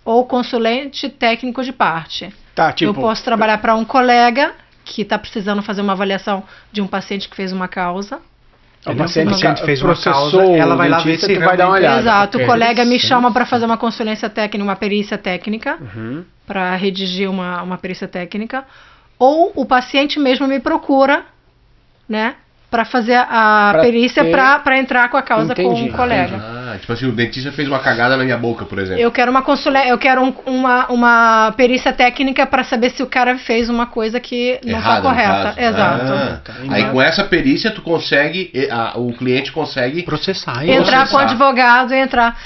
Ou consulente técnico de parte. Tá, tipo... Eu posso trabalhar para um colega que está precisando fazer uma avaliação de um paciente que fez uma causa. O paciente fez uma causa, processou ela vai lá ver dentista, se tu vai dar uma realmente- olhada. Exato, Ok. o colega me chama para fazer uma consulência técnica, uma perícia técnica, Uhum. para redigir uma perícia técnica, ou o paciente mesmo me procura, né, para fazer a Pra perícia ter- para entrar com a causa com Entendi, o colega. Ah, tipo assim, o dentista fez uma cagada na minha boca, por exemplo. Eu quero uma consulência, eu quero uma perícia técnica para saber se o cara fez uma coisa que não está Errada, no correta. caso. Exato. Ah, aí com essa perícia tu consegue, o cliente consegue Processar. Entrar com o processar. advogado e entrar.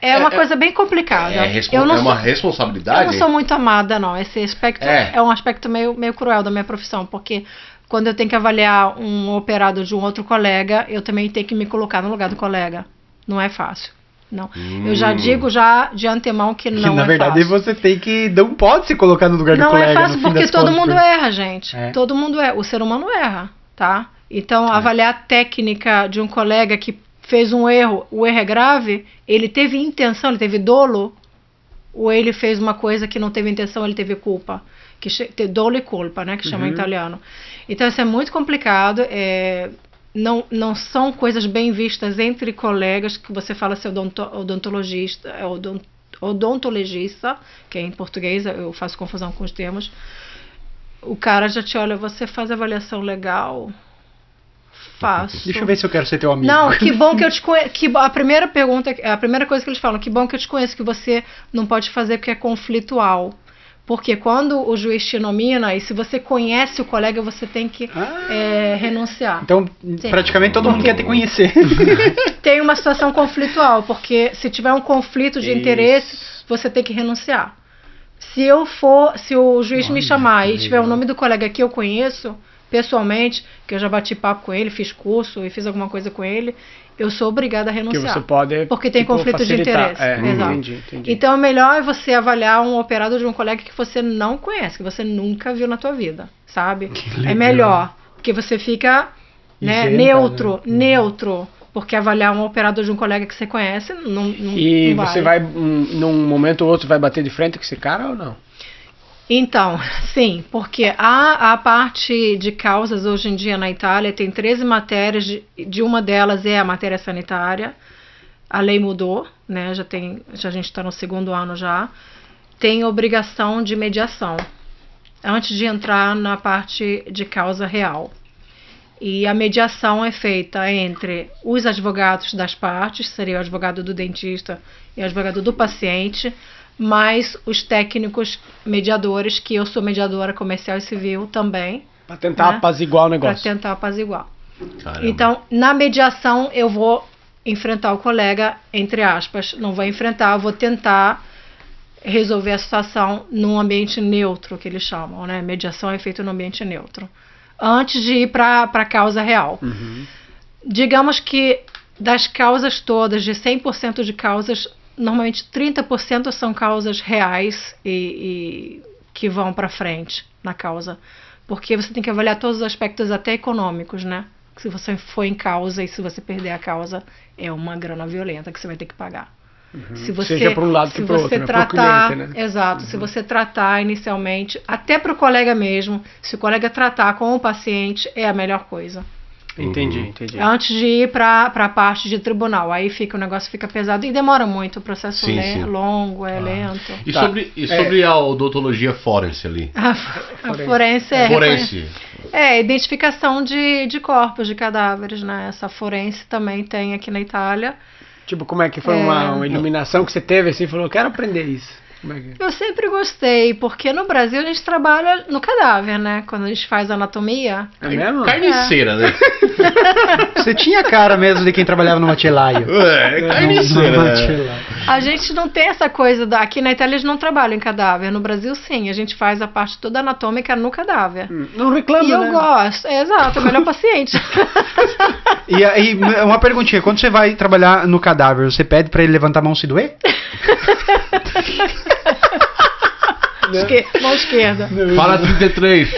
É uma coisa bem complicada. é Eu não uma sou- responsabilidade. Eu não sou muito amada, não. Esse aspecto É. é um aspecto meio cruel da minha profissão, porque quando eu tenho que avaliar um operado de um outro colega, eu também tenho que me colocar no lugar do colega. Não é fácil. Não. Eu já digo já de antemão que Que, não na é verdade, fácil. você tem que... Não pode se colocar no lugar do Não colega. é fácil no fim porque das todo contas, mundo porque- erra, gente. É. Todo mundo erra. O ser humano erra, tá? Então, avaliar a técnica de um colega que fez um erro, o erro é grave, ele teve intenção, ele teve dolo, ou ele fez uma coisa que não teve intenção, ele teve culpa. Dolo e culpa, né? Que chama em italiano. Então, isso é muito complicado. Não são coisas bem vistas entre colegas, que você fala ser odontologista, odontologista, que é em português, eu faço confusão com os termos. O cara já te olha, você faz avaliação legal? Faço. Deixa eu ver se eu quero ser teu amigo. Não, que bom que eu te conheço. A primeira coisa que eles falam, que bom que eu te conheço, que você não pode fazer porque é conflitual. Porque quando o juiz te nomina, e se você conhece o colega, você tem que renunciar. Então, Sim. praticamente todo mundo quer te conhecer. Tem uma situação conflitual, porque se tiver um conflito de interesse, você tem que renunciar. Se o juiz me chamar e tiver o nome do colega que eu conheço, pessoalmente, que eu já bati papo com ele, fiz curso e fiz alguma coisa com ele, eu sou obrigada a Que renunciar. você pode, porque tem tipo, conflito facilitar. de interesse. Exato. Entendi. Então é melhor você avaliar um operado de um colega que você não conhece, que você nunca viu na tua vida, sabe? É melhor, porque você fica Isenta, neutro, porque avaliar um operador de um colega que você conhece não E não você vale. vai, num momento ou outro, vai bater de frente com esse cara ou não? Então, sim, porque a parte de causas hoje em dia na Itália tem 13 matérias, de uma delas é a matéria sanitária. A lei mudou, né? Já a gente está no segundo ano já. Tem obrigação de mediação antes de entrar na parte de causa real. E a mediação é feita entre os advogados das partes, seria o advogado do dentista e o advogado do paciente, mais os técnicos mediadores, que eu sou mediadora comercial e civil também, Pra tentar Né? apaziguar o para negócio. tentar apaziguar. Caramba. Então, na mediação, eu vou enfrentar o colega, entre aspas, não vou enfrentar, eu vou tentar resolver a situação num ambiente neutro, que eles chamam, né? Mediação é feita no ambiente neutro, antes de ir para a causa real. Digamos que das causas todas, de 100% de causas, normalmente 30% são causas reais e que vão para frente na causa. Porque você tem que avaliar todos os aspectos até econômicos, né? Se você for em causa e se você perder a causa, é uma grana violenta que você vai ter que pagar. Se você, Seja para um lado se que para o você outro, né? Pro tratar, cliente, né? exato, se você tratar inicialmente, até para o colega mesmo, se o colega tratar com o paciente, é a melhor coisa. Entendi. Antes de ir para a parte de tribunal, aí o negócio fica pesado e demora muito, o processo Sim, é sim. longo, é lento. E Tá. sobre a odontologia forense ali? A forense Forense. é identificação de corpos, de cadáveres, né? Essa forense também tem aqui na Itália. Tipo, como é que foi uma iluminação que você teve assim, falou, quero aprender isso. Como é que... Eu sempre gostei, porque no Brasil a gente trabalha no cadáver, né? Quando a gente faz anatomia. É mesmo? Carniceira, né? Você tinha cara mesmo de quem trabalhava no Matielaio. Carniceira, né? A gente não tem essa coisa. Aqui na Itália eles não trabalham em cadáver. No Brasil, sim. A gente faz a parte toda anatômica no cadáver. Não reclama, E eu né? gosto. Exato, é o melhor paciente. E aí, uma perguntinha. Quando você vai trabalhar no cadáver, você pede pra ele levantar a mão se doer? Mão esquerda. Fala 33.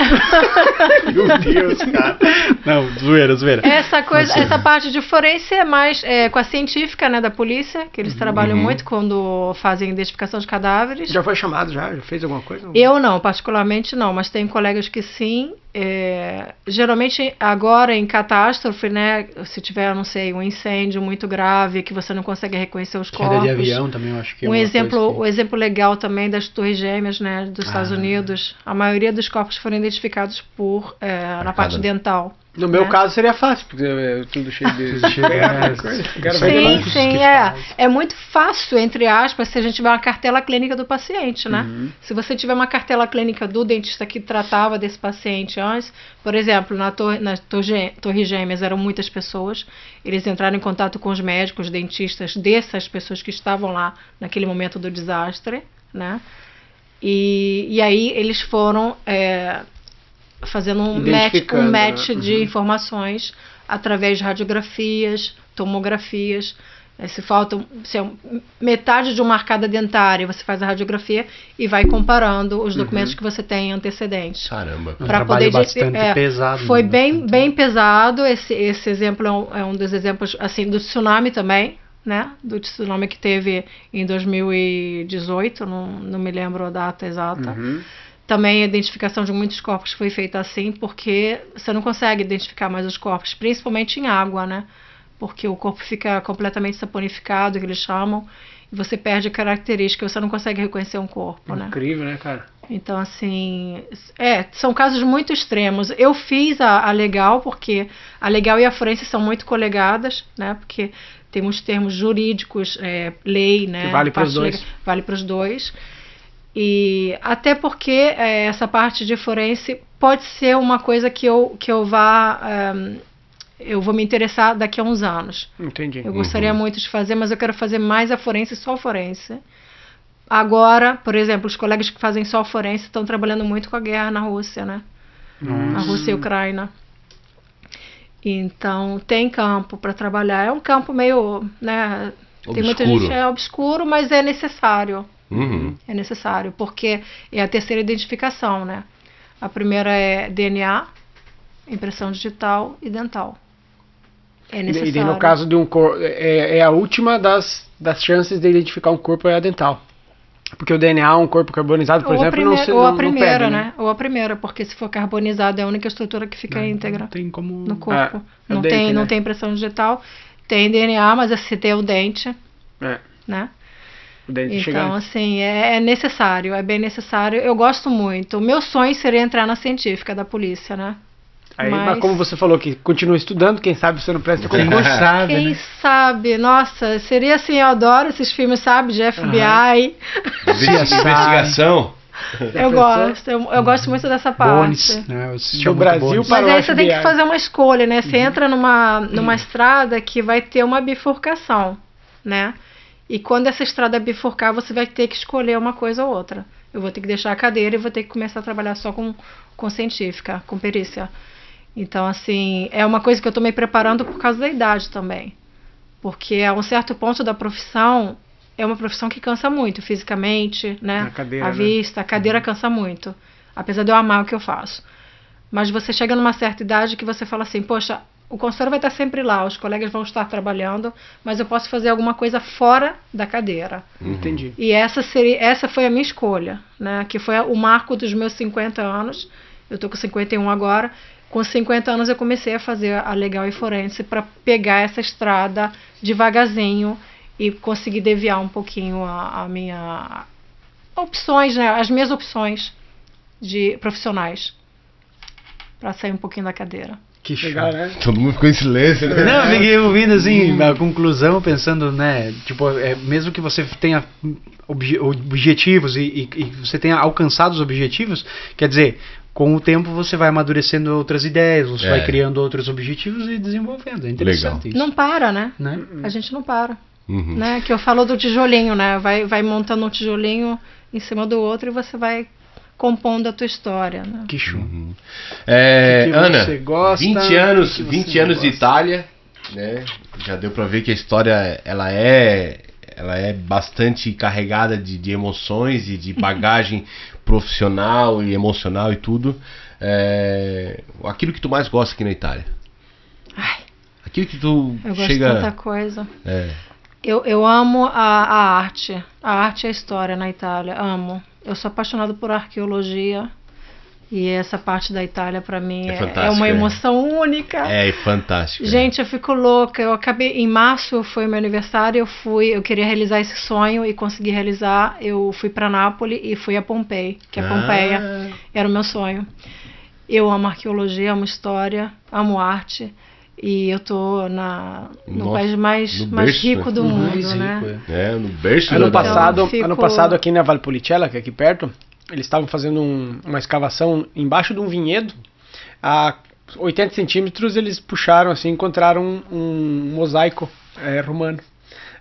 Meu Deus, cara. Não, zoeira. Essa parte de forense é mais com a científica, né, da polícia, que eles trabalham muito quando fazem identificação de cadáveres. Já foi chamado, já fez alguma coisa? Eu não, particularmente não, mas tem colegas que sim. Geralmente agora em catástrofe, né, se tiver, não sei, um incêndio muito grave que você não consegue reconhecer os corpos. Queda de avião também, eu acho que é um exemplo legal também das Torres Gêmeas, né, dos Estados Unidos. A maioria dos corpos foram identificados na parte dental. No meu caso seria fácil, porque é tudo cheio de... Sim, é muito fácil, entre aspas, se a gente tiver uma cartela clínica do paciente, né? Se você tiver uma cartela clínica do dentista que tratava desse paciente antes, por exemplo, nas Torres Gêmeas eram muitas pessoas, eles entraram em contato com os médicos, dentistas dessas pessoas que estavam lá naquele momento do desastre, né? E aí eles foram... fazendo um match de informações através de radiografias, tomografias. Se falta metade de uma arcada dentária, você faz a radiografia e vai comparando os documentos que você tem antecedentes. Caramba. Para poder bastante pesado. Foi bem pesado. Esse exemplo é um dos exemplos assim do tsunami também, né? Do tsunami que teve em 2018, não me lembro a data exata. Também a identificação de muitos corpos foi feita assim, porque você não consegue identificar mais os corpos, principalmente em água, né? Porque o corpo fica completamente saponificado, que eles chamam, e você perde a característica, você não consegue reconhecer um corpo, né? Incrível, né, cara? Então, assim, são casos muito extremos. Eu fiz a legal, porque a legal e a forense são muito colegadas, né? Porque tem muitos termos jurídicos, lei, né? Que vale para os dois. Vale para os dois. E até porque essa parte de forense pode ser uma coisa que eu vou me interessar daqui a uns anos. Entendi. Eu gostaria muito de fazer, mas eu quero fazer mais a forense, só forense. Agora, por exemplo, os colegas que fazem só forense estão trabalhando muito com a guerra na Rússia, né? Na Rússia e Ucrânia. Então, tem campo para trabalhar. É um campo meio, né? Obscuro. Tem muita gente obscuro, mas é necessário. É necessário, porque é a terceira identificação, né? A primeira é DNA, impressão digital e dental. É necessário. E no caso de um corpo, é a última das chances de identificar um corpo é a dental. Porque o DNA, um corpo carbonizado, por exemplo, ou a primeira, pega, né? Ou a primeira, porque se for carbonizado é a única estrutura que fica íntegra tem como... no corpo. Não dente, tem impressão digital, tem DNA, mas se tem o dente, né? Então, assim, é necessário, é bem necessário. Eu gosto muito. O meu sonho seria entrar na científica da polícia, né? Mas como você falou que continua estudando, quem sabe você não presta concurso. Quem sabe, nossa, seria assim, eu adoro esses filmes, sabe, de FBI. Investigação. Eu gosto muito dessa parte. Bones, né? Do Brasil para Mas o aí você FBI. tem que fazer uma escolha, né? Você entra numa estrada que vai ter uma bifurcação, né? E quando essa estrada bifurcar, você vai ter que escolher uma coisa ou outra. Eu vou ter que deixar a cadeira e vou ter que começar a trabalhar só com científica, com perícia. Então, assim, é uma coisa que eu estou me preparando por causa da idade também. Porque a um certo ponto da profissão, é uma profissão que cansa muito fisicamente, né? A vista, a cadeira cansa muito. Apesar de eu amar o que eu faço. Mas você chega numa certa idade que você fala assim, poxa, o consultório vai estar sempre lá, os colegas vão estar trabalhando, mas eu posso fazer alguma coisa fora da cadeira. Entendi. E essa foi a minha escolha, né? Que foi o marco dos meus 50 anos. Eu estou com 51 agora. Com 50 anos eu comecei a fazer a legal e forense para pegar essa estrada devagarzinho e conseguir desviar um pouquinho a minha opções, né? As minhas opções de profissionais para sair um pouquinho da cadeira. Que legal, né? Todo mundo ficou em silêncio, né? Não, eu fiquei ouvindo assim, a conclusão, pensando, né? Tipo, mesmo que você tenha objetivos e você tenha alcançado os objetivos, quer dizer, com o tempo você vai amadurecendo outras ideias, você vai criando outros objetivos e desenvolvendo. É interessante isso. Não para, né? A gente não para. Né? Que eu falo do tijolinho, né? Vai montando um tijolinho em cima do outro e você vai compondo a tua história, né? Que show. Ana, você gosta, 20 anos de Itália, né? Já deu pra ver que a história ela é ela é bastante carregada de emoções e de bagagem profissional e emocional e tudo. Aquilo que tu mais gosta aqui na Itália? Ai, aquilo que tu eu gosto chega... de tanta coisa. É. Eu amo a arte. A arte e a história na Itália. Amo. Eu sou apaixonada por arqueologia. E essa parte da Itália, pra mim, é uma emoção única. É fantástico. Gente, eu fico louca. Eu acabei, em março foi meu aniversário, eu queria realizar esse sonho e consegui realizar. Eu fui pra Nápoles e fui a Pompei, que é Pompeia. Era o meu sonho. Eu amo arqueologia, amo história, amo arte. E eu tô no país mais rico do mundo, né? No berço. Ano passado aqui na Valpolicella, que é aqui perto, eles estavam fazendo uma escavação embaixo de um vinhedo. A 80 centímetros eles puxaram assim, encontraram um mosaico romano.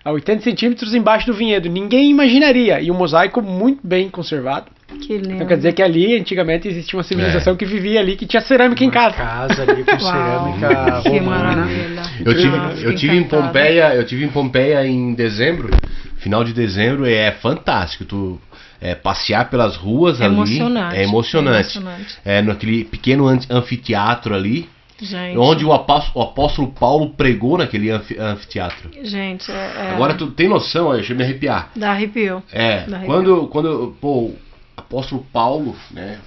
A 80 centímetros embaixo do vinhedo. Ninguém imaginaria. E um mosaico muito bem conservado. Que lindo. Então quer dizer que ali, antigamente, existia uma civilização que vivia ali, que tinha cerâmica em casa. Casa ali com cerâmica que romana. Maravilha. Eu tive em Pompeia em dezembro, final de dezembro, e é fantástico. Tu passear pelas ruas ali é emocionante. Naquele pequeno anfiteatro ali. Gente. Onde o apóstolo Paulo pregou naquele anfiteatro. Gente, Agora tu tem noção, deixa eu me arrepiar. Dá arrepio. Quando o apóstolo Paulo, né,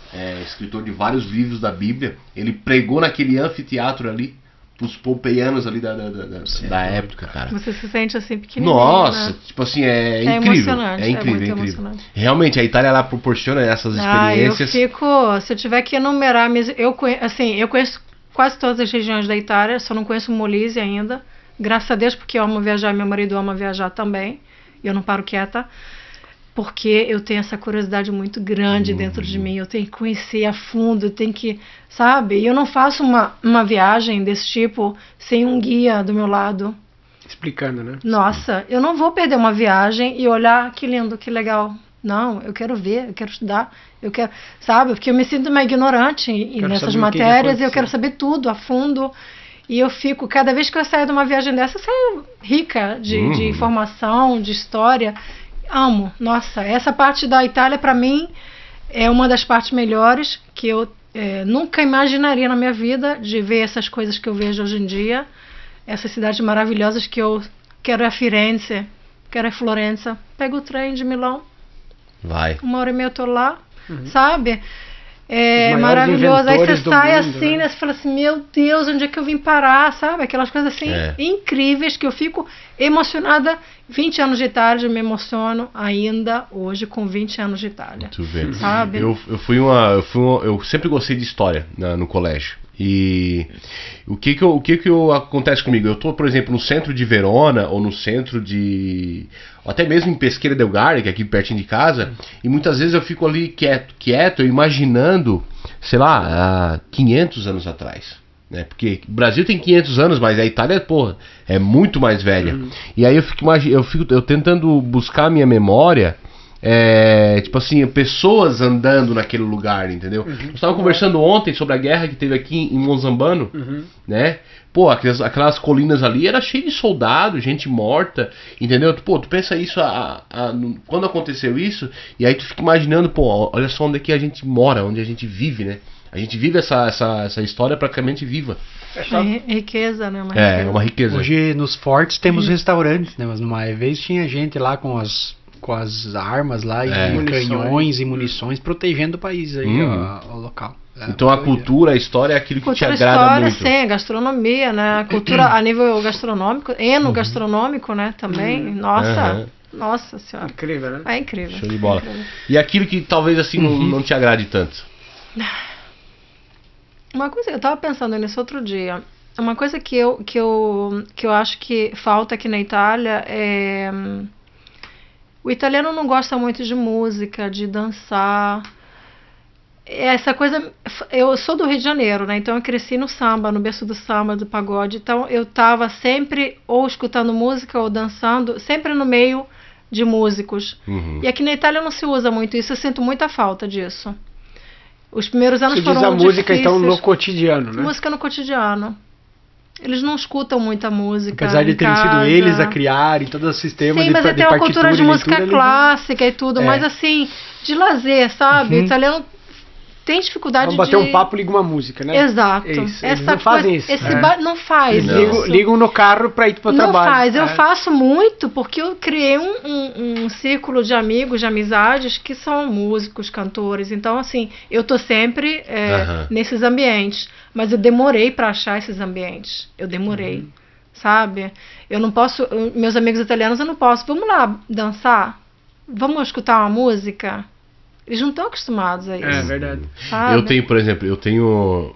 escritor de vários livros da Bíblia, ele pregou naquele anfiteatro ali, pros pompeianos ali da época, cara. Você se sente assim pequenininho, Né? Tipo assim, incrível. Emocionante, É incrível, muito incrível. Emocionante. Realmente, a Itália, ela proporciona essas experiências. Se eu tiver que enumerar, eu conheço quase todas as regiões da Itália, só não conheço Molise ainda. Graças a Deus, porque eu amo viajar, meu marido ama viajar também. E eu não paro quieta. Porque eu tenho essa curiosidade muito grande dentro de mim. Eu tenho que conhecer a fundo, eu tenho que, sabe? E eu não faço uma viagem desse tipo sem um guia do meu lado. Explicando, né? Nossa, eu não vou perder uma viagem e olhar que lindo, que legal. Não, eu quero ver, eu quero estudar, eu quero, sabe? Porque eu me sinto uma ignorante nessas matérias e eu quero saber tudo a fundo. E eu fico, cada vez que eu saio de uma viagem dessa, eu saio rica de informação, de história. Amo, nossa, essa parte da Itália pra mim é uma das partes melhores que eu nunca imaginaria na minha vida de ver essas coisas que eu vejo hoje em dia. Essas cidades maravilhosas que eu quero ir a Firenze, quero ir a Florença. Pego o trem de Milão. Vai. 1h30 eu tô lá, sabe? É maravilhoso. Aí você sai mundo, assim, né? Você fala assim, meu Deus, onde é que eu vim parar, sabe? Aquelas coisas assim incríveis que eu fico emocionada. 20 anos de Itália, eu me emociono ainda hoje com 20 anos de Itália. Tu vê. Sabe? Eu sempre gostei de história no colégio. E o que acontece comigo? Eu tô, por exemplo, no centro de Verona ou no centro de... ou até mesmo em Pesqueira del Garda, que é aqui pertinho de casa, e muitas vezes eu fico ali quieto, imaginando, sei lá, há 500 anos atrás. Né? Porque o Brasil tem 500 anos, mas a Itália, porra, é muito mais velha. E aí eu fico tentando buscar a minha memória... tipo assim, pessoas andando naquele lugar, entendeu? Nós estávamos conversando ontem sobre a guerra que teve aqui em Mozambano, né? Pô, aquelas colinas ali era cheio de soldados, gente morta, entendeu? Pô, tu pensa isso quando aconteceu isso, e aí tu fica imaginando, pô, olha só onde é que a gente mora, onde a gente vive, né? A gente vive essa história praticamente viva. É riqueza, né? Uma riqueza. Hoje nos fortes temos restaurantes, né? Mas numa vez tinha gente lá com as armas lá e canhões e munições protegendo o país aí, o local. Então a cultura, a história é aquilo que te agrada muito. Sim, gastronomia, né? A cultura a nível gastronômico, gastronômico, né? Também. Nossa senhora. Incrível, né? É incrível. Show de bola. E aquilo que talvez assim não te agrade tanto? Uma coisa, eu tava pensando nisso outro dia. Uma coisa que eu acho que falta aqui na Itália é... O italiano não gosta muito de música, de dançar. Essa coisa... Eu sou do Rio de Janeiro, né? Então eu cresci no samba, no berço do samba, do pagode. Então eu tava sempre ou escutando música ou dançando, sempre no meio de músicos. E aqui na Itália não se usa muito isso, eu sinto muita falta disso. Os primeiros anos foram difíceis. Você diz a música, então, no cotidiano, né? Música no cotidiano. Eles não escutam muita música. Apesar de em terem sido casa. eles a criarem todo o sistema Sim, mas de tem uma cultura de música leitura, clássica e tudo, mas assim, de lazer, sabe? O italiano tem dificuldade Vamos bater de... um papo, liga uma música, né? Exato. Isso. Eles não fazem isso. Não faz Eles isso. ligam no carro pra ir pro Não trabalho. faz. Eu faço muito porque eu criei um círculo de amigos, de amizades que são músicos, cantores. Então, assim, eu tô sempre nesses ambientes. Mas eu demorei para achar esses ambientes. Eu demorei, sabe? Eu não posso... Meus amigos italianos, eu não posso. Vamos lá dançar? Vamos escutar uma música? Eles não estão acostumados a isso. É verdade. Sabe? Eu tenho, por exemplo, eu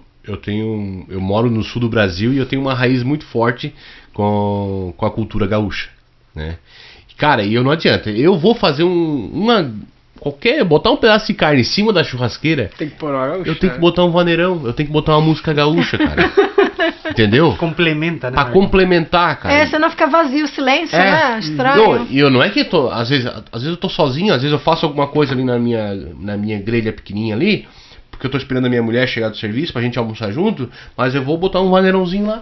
moro no sul do Brasil e eu tenho uma raiz muito forte com a cultura gaúcha, né? Cara, e eu não adianta, eu vou fazer botar um pedaço de carne em cima da churrasqueira, Tem que pôr uma gaúcha. eu tenho que botar um vaneirão, eu tenho que botar uma música gaúcha, cara. Entendeu? Complementa, né? Pra complementar, cara. Senão fica vazio, o silêncio, né? Estranho. E eu não é que eu tô. Às vezes eu tô sozinho, às vezes eu faço alguma coisa ali na minha grelha pequenininha ali, porque eu tô esperando a minha mulher chegar do serviço pra gente almoçar junto, mas eu vou botar um vaneirãozinho lá.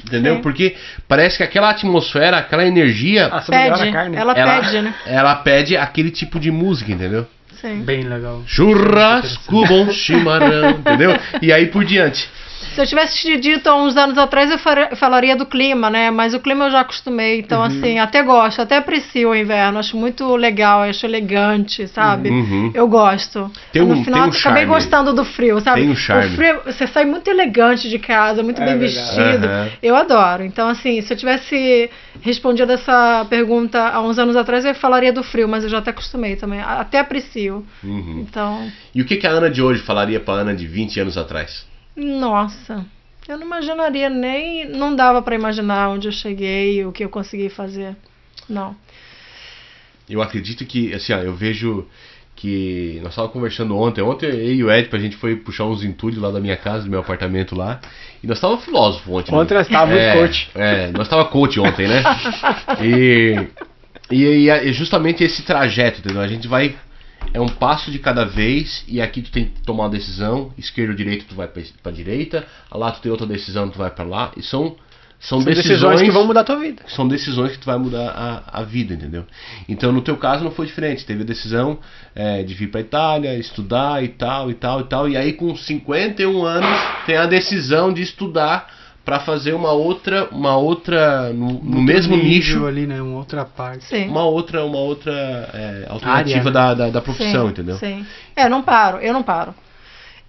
Entendeu? Sim. Porque parece que aquela atmosfera, aquela energia. Pede, carne. pede, né? Ela pede aquele tipo de música, entendeu? Sim. Bem legal. Churrasco, bom chimarrão, entendeu? E aí por diante. Se eu tivesse te dito há uns anos atrás, eu falaria do clima, né? Mas o clima eu já acostumei, então assim, até gosto, até aprecio o inverno, acho muito legal, acho elegante, sabe? Eu gosto. No final eu acabei gostando do frio, sabe? Tem um charme. O frio, você sai muito elegante de casa, muito bem vestido. Eu adoro. Então assim, se eu tivesse respondido essa pergunta há uns anos atrás, eu falaria do frio, mas eu já até acostumei também, até aprecio. Então... E o que a Ana de hoje falaria pra Ana de 20 anos atrás? Nossa, eu não imaginaria nem... Não dava pra imaginar onde eu cheguei, o que eu consegui fazer. Não. Eu acredito que, assim, eu vejo que... Nós estávamos conversando ontem eu e o Ed, a gente foi puxar uns entulhos lá da minha casa, do meu apartamento lá. E nós estávamos filósofos ontem. Ontem nós estávamos muito coach. Nós estávamos coach ontem, né? E é justamente esse trajeto, entendeu? A gente vai... É um passo de cada vez, e aqui tu tem que tomar uma decisão, esquerda ou direita tu vai pra direita, lá tu tem outra decisão, tu vai pra lá, e são decisões que vão mudar a tua vida. São decisões que tu vai mudar a vida, entendeu? Então no teu caso não foi diferente, teve a decisão de vir pra Itália, estudar e tal, e aí com 51 anos tem a decisão de estudar para fazer uma outra no mesmo nicho ali, né? Uma outra parte. Sim. uma outra alternativa da profissão, sim, entendeu? Sim. Eu não paro.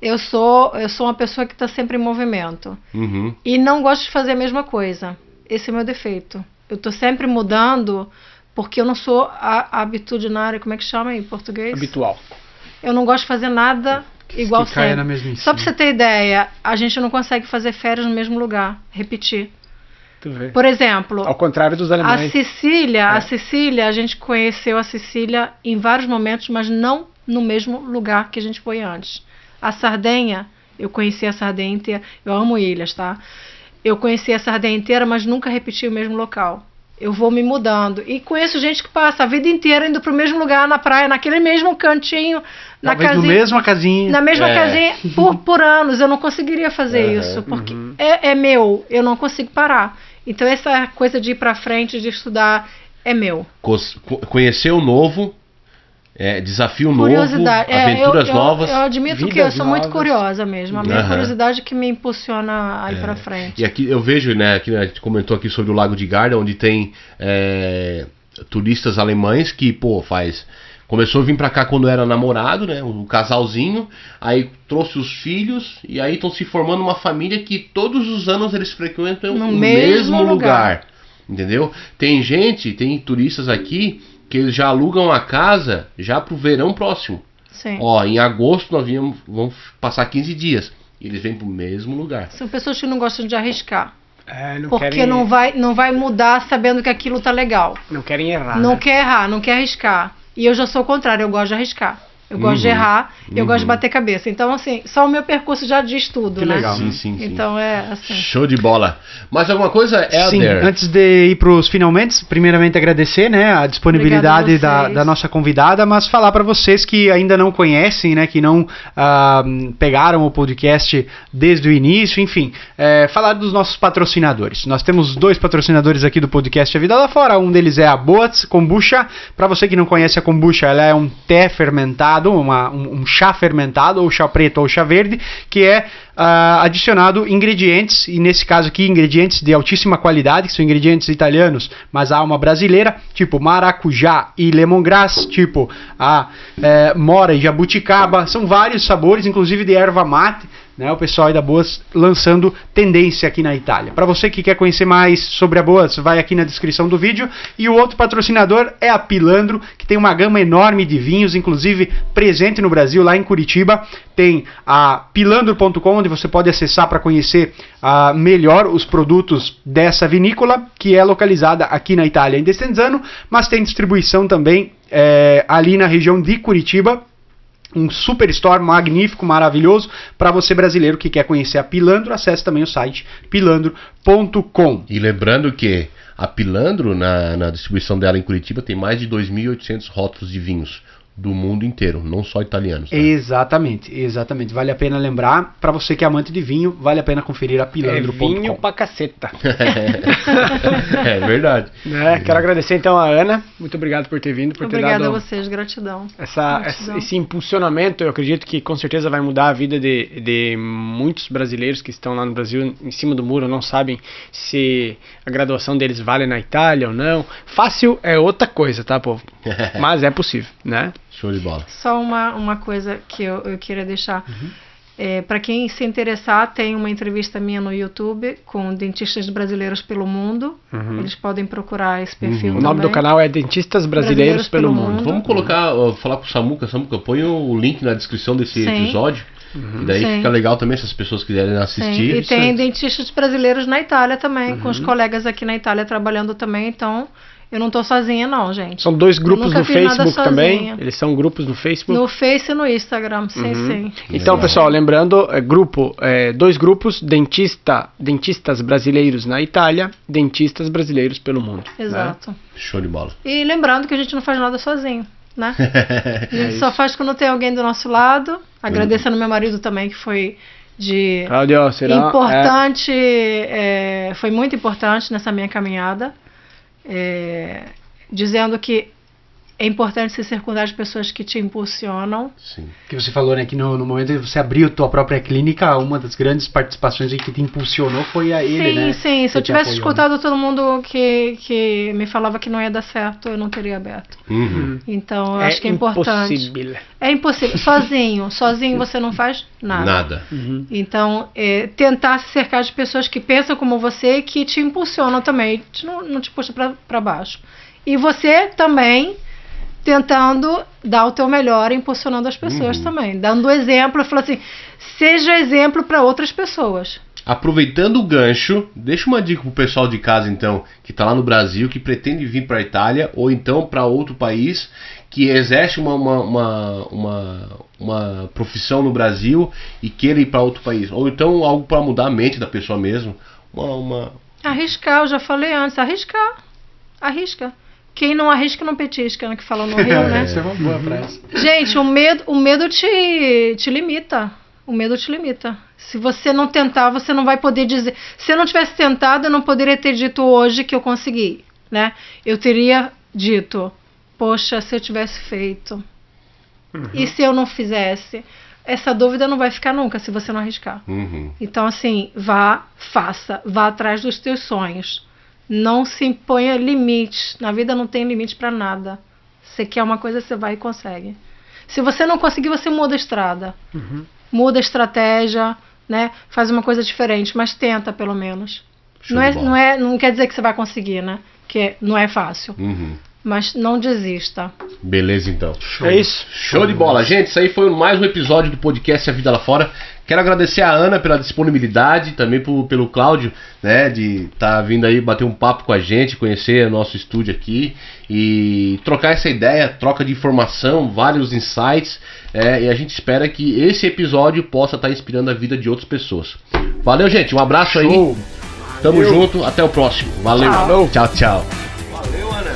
Eu sou uma pessoa que está sempre em movimento. E não gosto de fazer a mesma coisa. Esse é o meu defeito. Eu estou sempre mudando porque eu não sou habitudinária, como é que chama em português? Habitual. Eu não gosto de fazer nada igual que caia sempre. na mesmice. Só pra você ter ideia, a gente não consegue fazer férias no mesmo lugar, repetir. Tu vê. Por exemplo, ao contrário dos alemães. A Sicília, a gente conheceu a Sicília em vários momentos, mas não no mesmo lugar que a gente foi antes. A Sardenha, eu conheci a Sardenha inteira, eu amo ilhas, tá? Eu conheci a Sardenha inteira, mas nunca repeti o mesmo local. Eu vou me mudando. E conheço gente que passa a vida inteira indo pro mesmo lugar na praia, naquele mesmo cantinho, na casinha. Na mesma casinha. Na mesma casinha por anos. Eu não conseguiria fazer isso, porque é meu, eu não consigo parar. Então essa coisa de ir pra frente, de estudar, é meu. Conhecer o novo, desafio novo, Curiosidade. aventuras novas. Eu admito que eu sou muito curiosa mesmo. A minha curiosidade que me impulsiona a ir pra frente. E aqui eu vejo, né, aqui a gente comentou aqui sobre o Lago de Garda, onde tem turistas alemães que, começou a vir pra cá quando era namorado, né, o casalzinho, aí trouxe os filhos, e aí estão se formando uma família que todos os anos eles frequentam o mesmo lugar. Entendeu? Tem turistas aqui que eles já alugam a casa já pro verão próximo. Sim. Em agosto nós vamos passar 15 dias. E eles vêm pro mesmo lugar. São pessoas que não gostam de arriscar. Porque não vai mudar sabendo que aquilo tá legal. Não querem errar. Não né? quer errar, não quer arriscar. E eu já sou o contrário, eu gosto de arriscar. Eu gosto de errar e eu gosto de bater cabeça. Então, assim, só o meu percurso já diz tudo, Que né? legal. Sim. Então é assim. Show de bola. Mais alguma coisa, Sim, Helder? antes de ir para os finalmente, primeiramente agradecer, né, a disponibilidade Obrigada a vocês. da nossa convidada, mas falar para vocês que ainda não conhecem, né, que não pegaram o podcast desde o início, enfim, falar dos nossos patrocinadores. Nós temos 2 patrocinadores aqui do podcast A Vida Lá Fora, um deles é a Boats Kombucha. Para você que não conhece a kombucha, ela é um té fermentado, um chá fermentado, ou chá preto ou chá verde, que é adicionado ingredientes, e nesse caso aqui ingredientes de altíssima qualidade, que são ingredientes italianos, mas há uma brasileira, tipo maracujá e lemongrass, tipo mora e jabuticaba, são vários sabores, inclusive de erva mate, né, o pessoal aí da Boas lançando tendência aqui na Itália. Para você que quer conhecer mais sobre a Boas, vai aqui na descrição do vídeo. E o outro patrocinador é a Pilandro, que tem uma gama enorme de vinhos, inclusive presente no Brasil, lá em Curitiba. Tem a pilandro.com, onde você pode acessar para conhecer melhor os produtos dessa vinícola, que é localizada aqui na Itália, em Desenzano, mas tem distribuição também ali na região de Curitiba. Um super store magnífico, maravilhoso. Para você brasileiro que quer conhecer a Pilandro, acesse também o site pilandro.com. E lembrando que a Pilandro, na distribuição dela em Curitiba, tem mais de 2.800 rótulos de vinhos do mundo inteiro, não só italianos. Tá? Exatamente. Vale a pena lembrar, para você que é amante de vinho, vale a pena conferir a pilandro.com. Vinho pra caceta. É verdade. Quero agradecer então a Ana, muito obrigado por ter vindo, por Obrigada ter dado a vocês, gratidão. esse impulsionamento. Eu acredito que com certeza vai mudar a vida de muitos brasileiros que estão lá no Brasil, em cima do muro, não sabem se a graduação deles vale na Itália ou não. Fácil é outra coisa, tá, povo? Mas é possível, né? Show de bola. Só uma coisa que eu queria deixar. Para quem se interessar, tem uma entrevista minha no YouTube com dentistas brasileiros pelo mundo. Eles podem procurar esse perfil. O nome do canal é Dentistas Brasileiros pelo Mundo. Vamos falar com o Samuca. Samuca, põe o link na descrição desse episódio. E daí fica legal também se as pessoas quiserem assistir. E tem dentistas brasileiros na Itália também, com os colegas aqui na Itália trabalhando também, então eu não tô sozinha não, gente. São 2 grupos no Facebook também. Eles são grupos no Facebook? No Face e no Instagram, sim. Então, pessoal, lembrando, 2 grupos, dentistas brasileiros na Itália, dentistas brasileiros pelo mundo. Exato. Né? Show de bola. E lembrando que a gente não faz nada sozinho, né? A gente só faz quando tem alguém do nosso lado. Agradecendo meu marido também, que foi Claudio, importante, foi muito importante nessa minha caminhada. Dizendo que é importante se circundar de pessoas que te impulsionam. Sim. Que você falou, né, que no momento que você abriu a tua própria clínica, uma das grandes participações que te impulsionou foi a ele, né? Sim. Se eu tivesse escutado todo mundo que me falava que não ia dar certo, eu não teria aberto. Então, eu acho que é importante. É impossível. Sozinho você não faz nada. Então, tentar se cercar de pessoas que pensam como você e que te impulsionam também, não te puxa para baixo. E você também tentando dar o teu melhor, impulsionando as pessoas também, dando exemplo, falando assim, seja exemplo para outras pessoas. Aproveitando o gancho, deixa uma dica pro pessoal de casa então, que tá lá no Brasil, que pretende vir para a Itália ou então para outro país, que exerce uma profissão no Brasil e queira ir para outro país, ou então algo para mudar a mente da pessoa mesmo. Arriscar, eu já falei antes, arrisca. Quem não arrisca não petisca, né, que falam no Rio, né? Isso é uma boa frase. Gente, o medo te limita. O medo te limita. Se você não tentar, você não vai poder dizer. Se eu não tivesse tentado, eu não poderia ter dito hoje que eu consegui, né? Eu teria dito, poxa, se eu tivesse feito. E se eu não fizesse? Essa dúvida não vai ficar nunca se você não arriscar. Então, assim, faça, vá atrás dos teus sonhos. Não se imponha limites. Na vida não tem limite para nada. Você quer uma coisa, você vai e consegue. Se você não conseguir, você muda a estrada. Muda a estratégia, né? Faz uma coisa diferente, mas tenta pelo menos. Não quer dizer que você vai conseguir, né? Que não é fácil. Mas não desista. Beleza, então. É isso. Show de bola. Gente, isso aí foi mais um episódio do podcast A Vida Lá Fora. Quero agradecer a Ana pela disponibilidade, também pelo Cláudio, né, de estar vindo aí bater um papo com a gente, conhecer o nosso estúdio aqui e trocar essa ideia, troca de informação, vários insights, e a gente espera que esse episódio possa estar inspirando a vida de outras pessoas. Valeu, gente, um abraço aí, tamo junto, até o próximo, valeu, tchau, tchau. Valeu, Ana.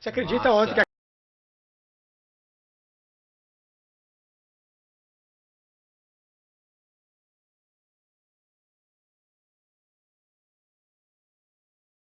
Você acredita ontem que